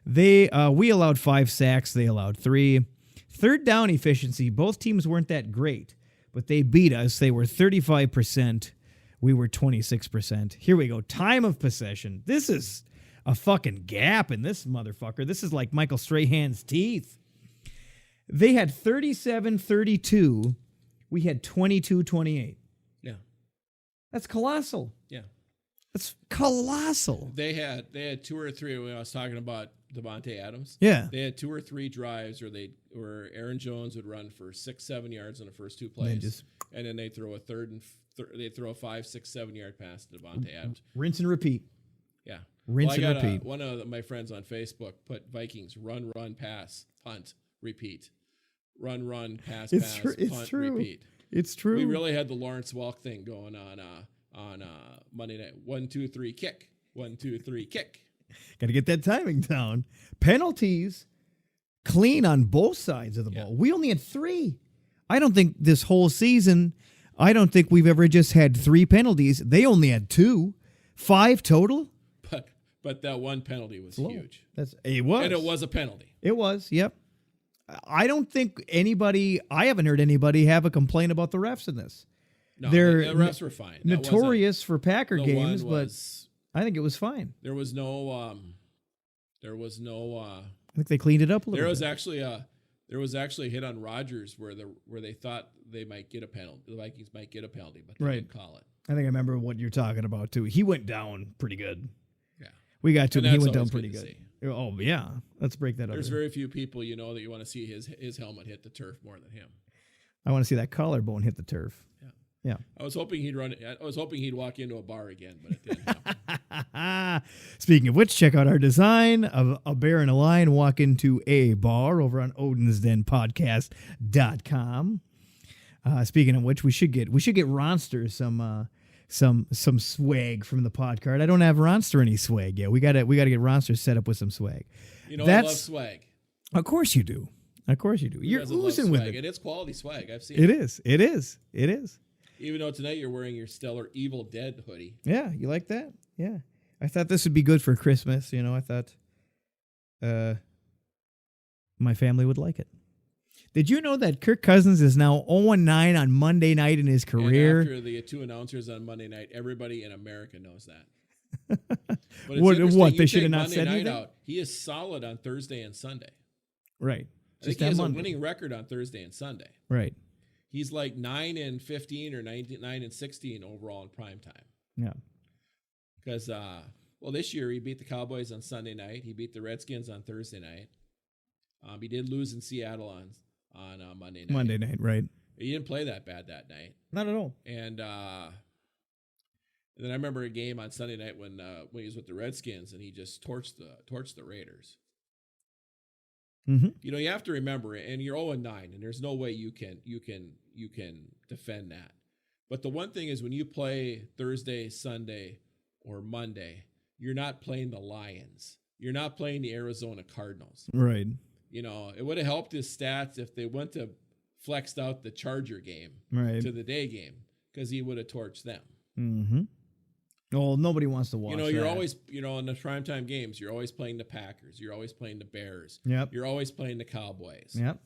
We allowed 5 sacks, they allowed 3. Third down efficiency, both teams weren't that great, but they beat us. They were 35%. We were 26%. Here we go. Time of possession. This is a fucking gap in this motherfucker. This is like Michael Strahan's teeth. They had 37-32. We had 22-28. Yeah. That's colossal. Yeah. That's colossal. They had 2 or 3 when I was talking about Devontae Adams. Yeah. They had 2 or 3 drives where Aaron Jones would run for 6-7 yards in the first 2 plays, and then they throw a they throw a 5, 6, 7-yard pass to Devontae Adams. Rinse and repeat. Yeah. Rinse and repeat. One of my friends on Facebook put Vikings run, pass, punt, repeat. Run, pass, It's pass, it's punt, true. repeat. It's true. We really had the Lawrence Welk thing going on Monday night. 1, 2, 3, kick. 1, 2, 3, kick. Got to get that timing down. Penalties, clean on both sides of the ball. We only had 3. I don't think this whole season, we've ever just had 3 penalties. They only had 2. 5 total. But that one penalty was huge. It was. And it was a penalty. It was, yep. I don't think I haven't heard anybody have a complaint about the refs in this. No, the refs were fine. Notorious for Packer games, but was, I think it was fine. There was no I think they cleaned it up a little bit. There was actually a hit on Rodgers where they thought they might get a penalty. The Vikings might get a penalty, but they didn't call it. I think I remember what you're talking about too. He went down pretty good. Yeah. We got to him. He went down good pretty good. Oh yeah. Let's break that up. There's very few people that you want to see his helmet hit the turf more than him. I want to see that collarbone hit the turf. Yeah. I was hoping he'd walk into a bar again, but it didn't happen. Speaking of which, check out our design of a bear and a lion walk into a bar over on odinsdenpodcast.com. Speaking of which, we should get Ronster some swag from the pod card. I don't have Ronster any swag yet. We gotta get Ronster set up with some swag. I love swag. Of course you do. You're oozing with it. And it's quality swag. I've seen it. It is. Even though tonight you're wearing your stellar Evil Dead hoodie. Yeah, you like that? Yeah. I thought this would be good for Christmas. I thought my family would like it. Did you know that Kirk Cousins is now 0-9 on Monday night in his career? And after the 2 announcers on Monday night, everybody in America knows that. But what? They should have not said anything? He is solid on Thursday and Sunday. Right. I think he has a winning record on Thursday and Sunday. Right. He's like 9-15 or 9-16 overall in prime time. Yeah. Because, this year he beat the Cowboys on Sunday night. He beat the Redskins on Thursday night. He did lose in Seattle on Monday night. Monday night, right. He didn't play that bad that night. Not at all. And then I remember a game on Sunday night when he was with the Redskins and he just torched the Raiders. Mm-hmm. You have to remember, and you're 0-9, and there's no way you can defend that. But the one thing is, when you play Thursday, Sunday, or Monday, you're not playing the Lions. You're not playing the Arizona Cardinals. Right. You know, it would have helped his stats if they went to flexed out the Charger game Right. to the day game because he would have torched them. Mm-hmm. Well, nobody wants to watch. You know, you're that. always, you know, in the primetime games, you're always playing the Packers. You're always playing the Bears. Yep. You're always playing the Cowboys. Yep.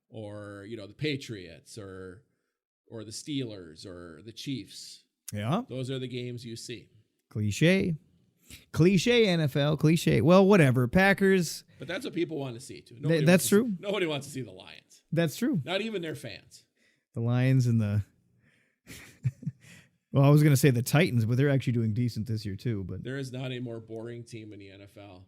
Or, you know, the Patriots or the Steelers or the Chiefs. Yeah. Those are the games you see. Cliche NFL, cliche. Well, whatever. Packers. But that's what people want to see, too. That's true. Nobody wants to see the Lions. That's true. Not even their fans. The Lions and the... Well, I was going to say the Titans, but they're actually doing decent this year, too. But There is not a more boring team in the NFL.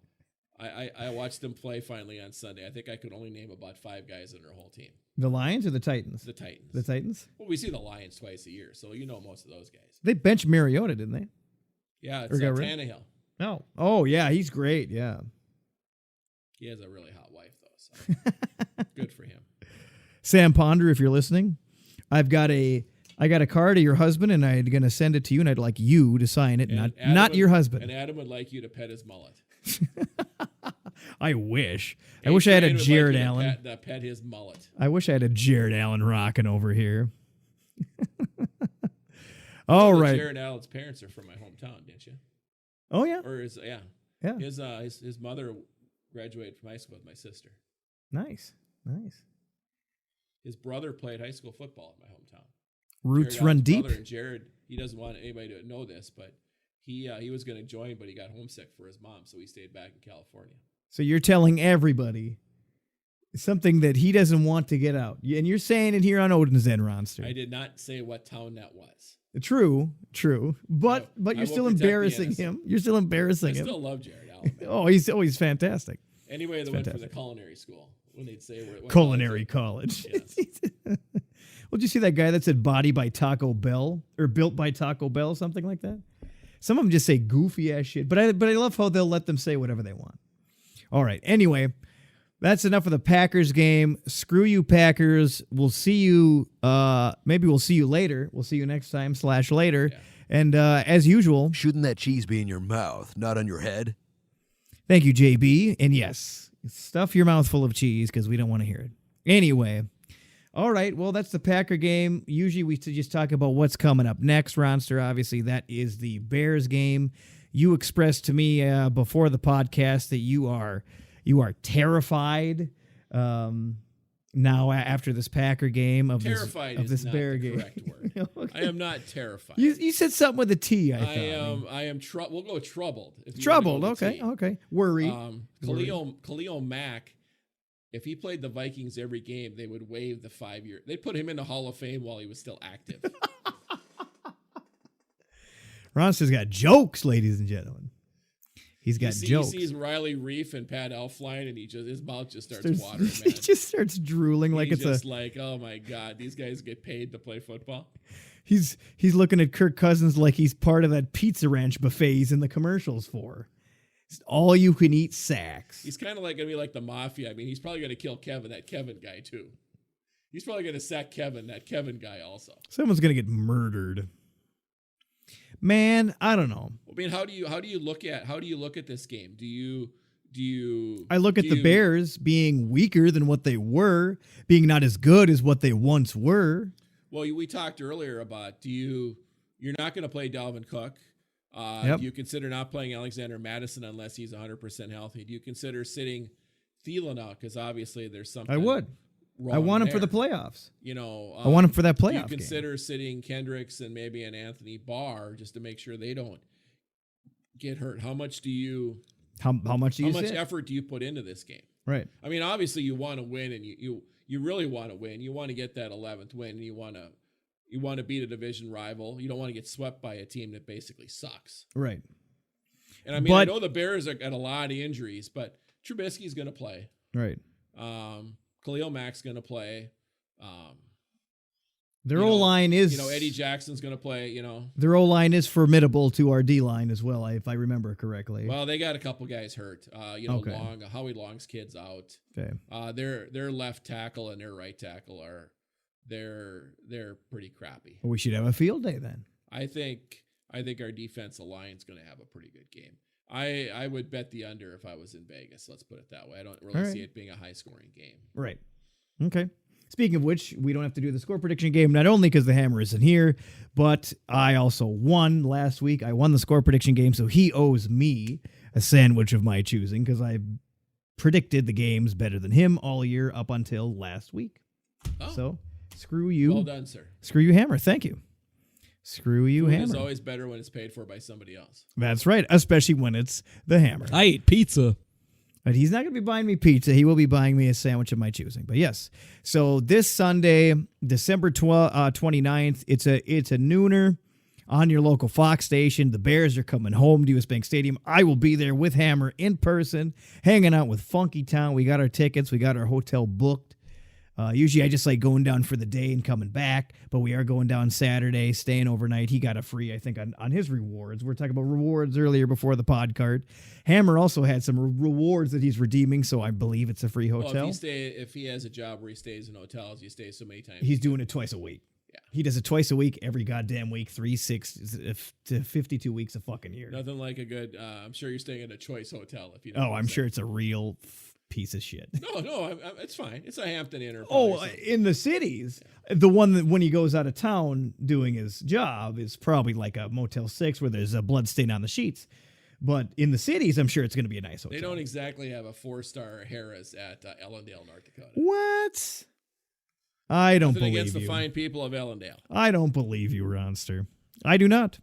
I watched them play finally on Sunday. I think I could only name about 5 guys in their whole team. The Lions or the Titans? The Titans. The Titans? Well, we see the Lions twice a year, so you know most of those guys. They benched Mariota, didn't they? Yeah, Or it's got rid- Tannehill. No. Oh, yeah, he's great. Yeah. He has a really hot wife, though, so good for him. Sam Ponder, if you're listening, I got a card of your husband, and I'm going to send it to you, and I'd like you to sign it, And Adam not would- your husband. And Adam would like you to pet his mullet. I wish. I wish I had a Adrian would Jared like you Allen. to pet his mullet. I wish I had a Jared Allen rocking over here. All Well, right. Jared Allen's parents are from my hometown, didn't you? Oh, yeah. Or Yeah. His mother graduated from high school with my sister. Nice. His brother played high school football in my hometown. Roots Jared run Allen's deep. brother, and Jared, he doesn't want anybody to know this, but he was going to join, but he got homesick for his mom, so he stayed back in California. So you're telling everybody something that he doesn't want to get out. And you're saying it here on Odin's Den, Ronster. I did not say what town that was. True. But I you're will still protect the embarrassing innocent. him. You're still I embarrassing him. still love Jared Allen. man. Oh, he's fantastic. Anyway, they went for the fantastic. culinary school when they'd say what Culinary college. Yes. Well, did you see that guy that said body by Taco Bell or built by Taco Bell, something like that? Some of them just say goofy ass shit, but I love how they'll let them say whatever they want. All right. Anyway, that's enough of the Packers game. Screw you, Packers. We'll see you. Maybe we'll see you later. We'll see you next time / later. Yeah. And as usual, Shouldn't that cheese be in your mouth, not on your head? thank you, JB. And yes, stuff your mouth full of cheese because we don't want to hear it. Anyway. All right, well, that's the Packer game. Usually we just talk about what's coming up next, Ronster. Obviously, that is the Bears game. You expressed to me before the podcast that you are terrified now after this Packer game of Terrified this is not Bear the game. correct word. Okay. I am not terrified. You said something with a T, I thought. I am we'll go troubled. If you Troubled, wanna go with okay. T. Worried. Khalil Mack, if he played the Vikings every game, they would waive the 5-year. They'd put him in the Hall of Fame while he was still active. Ronster's got jokes, ladies and gentlemen. He's got jokes. He sees Riley Reef and Pat Elflein, and his mouth just starts Starts- watering, he man. just starts drooling like He's it's a... just like, oh my God, these guys get paid to play football. He's looking at Kirk Cousins like he's part of that Pizza Ranch buffet he's in the commercials for. It's all you can eat sacks. He's kind of like going to be like the mafia. I mean, he's probably going to kill Kevin, that Kevin guy too. He's probably going to sack Kevin, that Kevin guy also. Someone's gonna get murdered. Man, I don't know. I mean, how do you look at this game? Do you? I look at the Bears being weaker than what they were, being not as good as what they once were. Well, we talked earlier about you're not going to play Dalvin Cook. Yep. Do you consider not playing Alexander Madison unless he's 100% healthy? Do you consider sitting Thielen out? Because obviously there's something I would. wrong I want him for there. the playoffs. You know, I want him for that do playoff you game. consider sitting Kendricks and maybe an Anthony Barr just to make sure they don't get hurt? How much do you? How much do you How much sit? effort do you put into this game? Right. I mean, obviously you want to win, and you really want to win. You want to get that 11th win. And you want to beat a division rival. You don't want to get swept by a team that basically sucks. Right. And I mean, I But- know the Bears are got a lot of injuries, but Trubisky's going to play. Right. Khalil Mack's going to play. Their You know, O line is Eddie Jackson's going to play. Their O line is formidable to our D line as well, if I remember correctly. Well, they got a couple guys hurt. Okay. Howie Long's kid's out. Okay. Their left tackle and their right tackle they're pretty crappy. Well, we should have a field day then. I think our defensive line's going to have a pretty good game. I would bet the under if I was in Vegas. Let's put it that way. I don't really see it being a high-scoring game. Right. Okay. Speaking of which, we don't have to do the score prediction game, not only because the Hammer isn't here, but I also won last week. I won the score prediction game, so he owes me a sandwich of my choosing because I predicted the games better than him all year up until last week. Oh. So, screw you. Well done, sir. Screw you, Hammer. Thank you. Screw you, Food Hammer. is always better when it's paid for by somebody else. That's right, especially when it's the Hammer. I ate pizza. But he's not going to be buying me pizza. He will be buying me a sandwich of my choosing. But yes, so this Sunday, December 29th, it's a nooner on your local Fox station. The Bears are coming home to US Bank Stadium. I will be there with Hammer in person, hanging out with Funky Town. We got our tickets. We got our hotel booked. Usually I just like going down for the day and coming back, but we are going down Saturday, staying overnight. He got a free, I think, on his rewards. We're talking about rewards earlier before the pod card. Hammer also had some rewards that he's redeeming, so I believe it's a free hotel. Well, if he has a job where he stays in hotels, he stays so many times. He's doing it twice a week. Yeah. He does it twice a week, every goddamn week, 3, 6 to 52 weeks a fucking year. Nothing like a good, I'm sure you're staying at a choice hotel. If you know Oh, I'm sure it's a real piece of shit. No, it's fine. It's a Hampton Inn. In the cities, the one that when he goes out of town doing his job is probably like a Motel 6 where there's a blood stain on the sheets. But in the cities, I'm sure it's going to be a nice hotel. They don't exactly have a 4-star Harrah's at Ellendale, North Dakota. What? I don't Nothing believe against you. the fine people of Ellendale. I don't believe you, Ronster. I do not.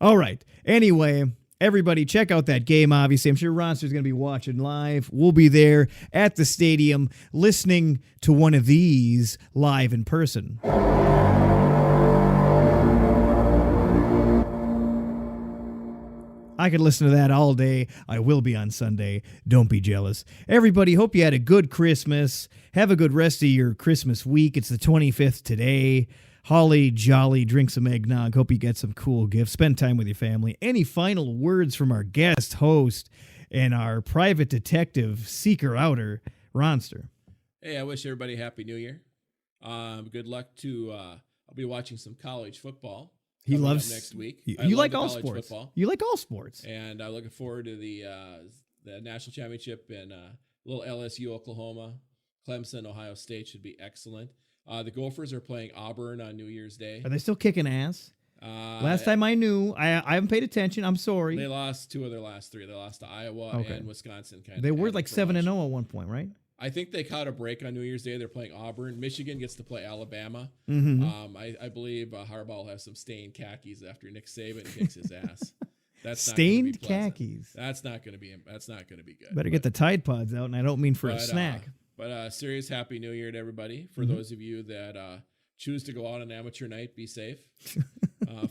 All right. Anyway, everybody check out that game, obviously. I'm sure Ronster's going to be watching live. We'll be there at the stadium listening to one of these live in person. I could listen to that all day. I will be on Sunday. Don't be jealous. Everybody, hope you had a good Christmas. Have a good rest of your Christmas week. It's the 25th today. Holly jolly, drink some eggnog. Hope you get some cool gifts. Spend time with your family. Any final words from our guest host and our private detective seeker-outer, Ronster? Hey, I wish everybody Happy New Year. Good luck to, I'll be watching some college football. He loves up next week. You like all college sports. Football. You like all sports. And I'm looking forward to the national championship in little LSU, Oklahoma. Clemson, Ohio State should be excellent. The Gophers are playing Auburn on New Year's Day. Are they still kicking ass? Last time I knew, I haven't paid attention. I'm sorry. They lost 2 of their last 3. They lost to Iowa and Wisconsin. They were like 7-0 at one point, right? I think they caught a break on New Year's Day. They're playing Auburn. Michigan gets to play Alabama. Mm-hmm. I believe Harbaugh will have some stained khakis after Nick Saban kicks his ass. That's stained not gonna be khakis. That's not going to be. That's not going to be good. Better get the Tide Pods out, and I don't mean for a snack. But serious Happy New Year to everybody. For those of you that choose to go out on amateur night, be safe.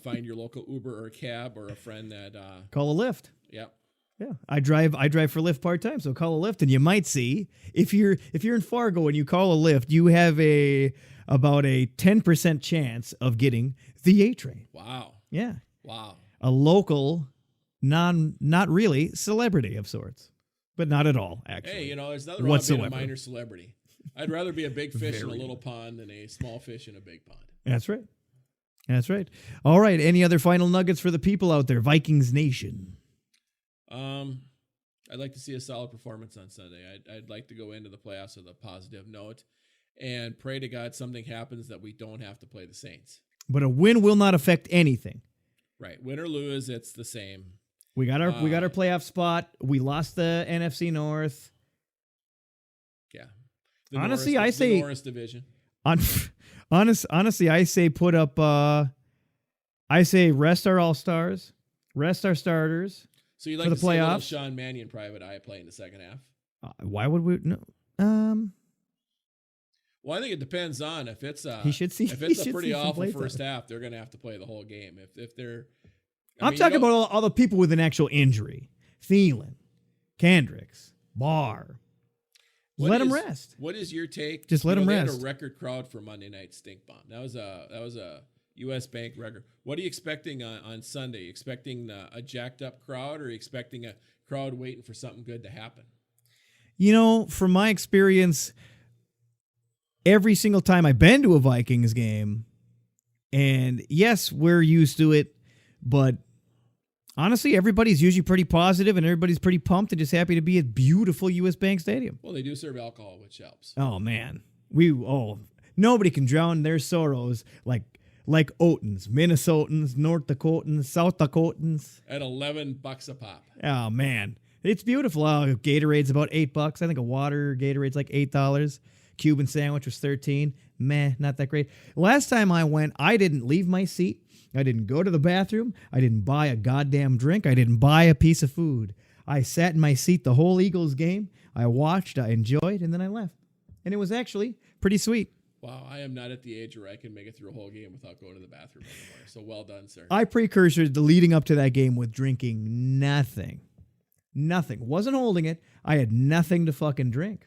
Find your local Uber or cab or a friend that Call a Lyft. Yep. Yeah, I drive for Lyft part time, so call a Lyft, and you might see if you're in Fargo and you call a Lyft, you have about a 10% chance of getting the A train. Wow. Yeah. Wow. A local, not really celebrity of sorts, but not at all actually. Hey, there's nothing wrong with being a minor celebrity. I'd rather be a big fish in a little pond than a small fish in a big pond. That's right. That's right. All right. Any other final nuggets for the people out there? Vikings Nation. I'd like to see a solid performance on Sunday. I'd like to go into the playoffs with a positive note and pray to God something happens that we don't have to play the Saints. But a win will not affect anything. Right. Win or lose, it's the same. We got our playoff spot. We lost the NFC North. Yeah. Honestly, I say the Norris division. Honestly, I say put up I say rest our all-stars, rest our starters. So you like for to the see a little playoffs? Sean Mannion private eye play in the second half? Why would we no? Well, I think it depends on if it's He should see- if he it's a should pretty see some awful play first time. half, they're going to have to play the whole game. If they're I'm talking about all the people with an actual injury. Thielen, Kendricks, Barr. Let them rest. What is your take? Just let them They rest. had a record crowd for Monday Night Stink Bomb. That was a U.S. Bank record. What are you expecting on Sunday? Expecting a jacked up crowd, or are you expecting a crowd waiting for something good to happen? From my experience, every single time I've been to a Vikings game, and yes, we're used to it, but Honestly, everybody's usually pretty positive and everybody's pretty pumped and just happy to be at beautiful U.S. Bank Stadium. Well, they do serve alcohol, which helps. Oh, man. Nobody can drown their sorrows like Otins, Minnesotans, North Dakotans, South Dakotans. At $11 a pop. Oh, man. It's beautiful. Oh, Gatorade's about $8. I think a water Gatorade's like $8. Cuban sandwich was $13. Meh, not that great. Last time I went, I didn't leave my seat. I didn't go to the bathroom. I didn't buy a goddamn drink. I didn't buy a piece of food. I sat in my seat the whole Eagles game. I watched, I enjoyed, and then I left. And it was actually pretty sweet. Wow, I am not at the age where I can make it through a whole game without going to the bathroom anymore. So well done, sir. I precursored the leading up to that game with drinking nothing. Nothing. Wasn't holding it. I had nothing to fucking drink.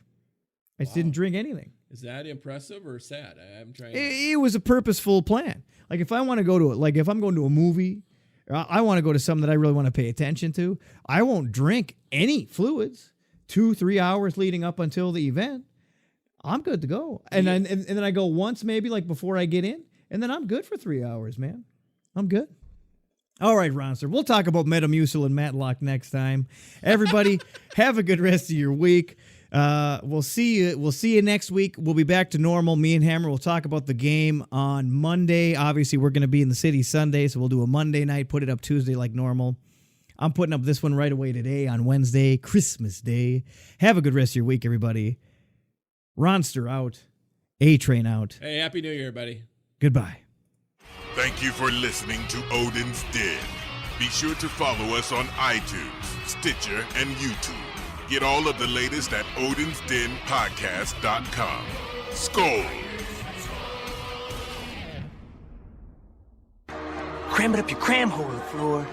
I just didn't drink anything. Is that impressive or sad? I'm trying. It was a purposeful plan. Like if I want to go to it, like if I'm going to a movie, I want to go to something that I really want to pay attention to. I won't drink any fluids 2-3 hours leading up until the event. I'm good to go. And then I go once maybe like before I get in, and then I'm good for 3 hours, man. I'm good. All right, Ronster. We'll talk about Metamucil and Matlock next time. Everybody, have a good rest of your week. We'll see you next week. We'll be back to normal. Me and Hammer will talk about the game on Monday. Obviously, we're going to be in the city Sunday, so we'll do a Monday night, put it up Tuesday like normal. I'm putting up this one right away today on Wednesday, Christmas Day. Have a good rest of your week, everybody. Ronster out. A-Train out. Hey, Happy New Year, everybody. Goodbye. Thank you for listening to Odin's Den. Be sure to follow us on iTunes, Stitcher, and YouTube. Get all of the latest at odinsdenpodcast.com. Skol! Cram it up your cram hole, floor.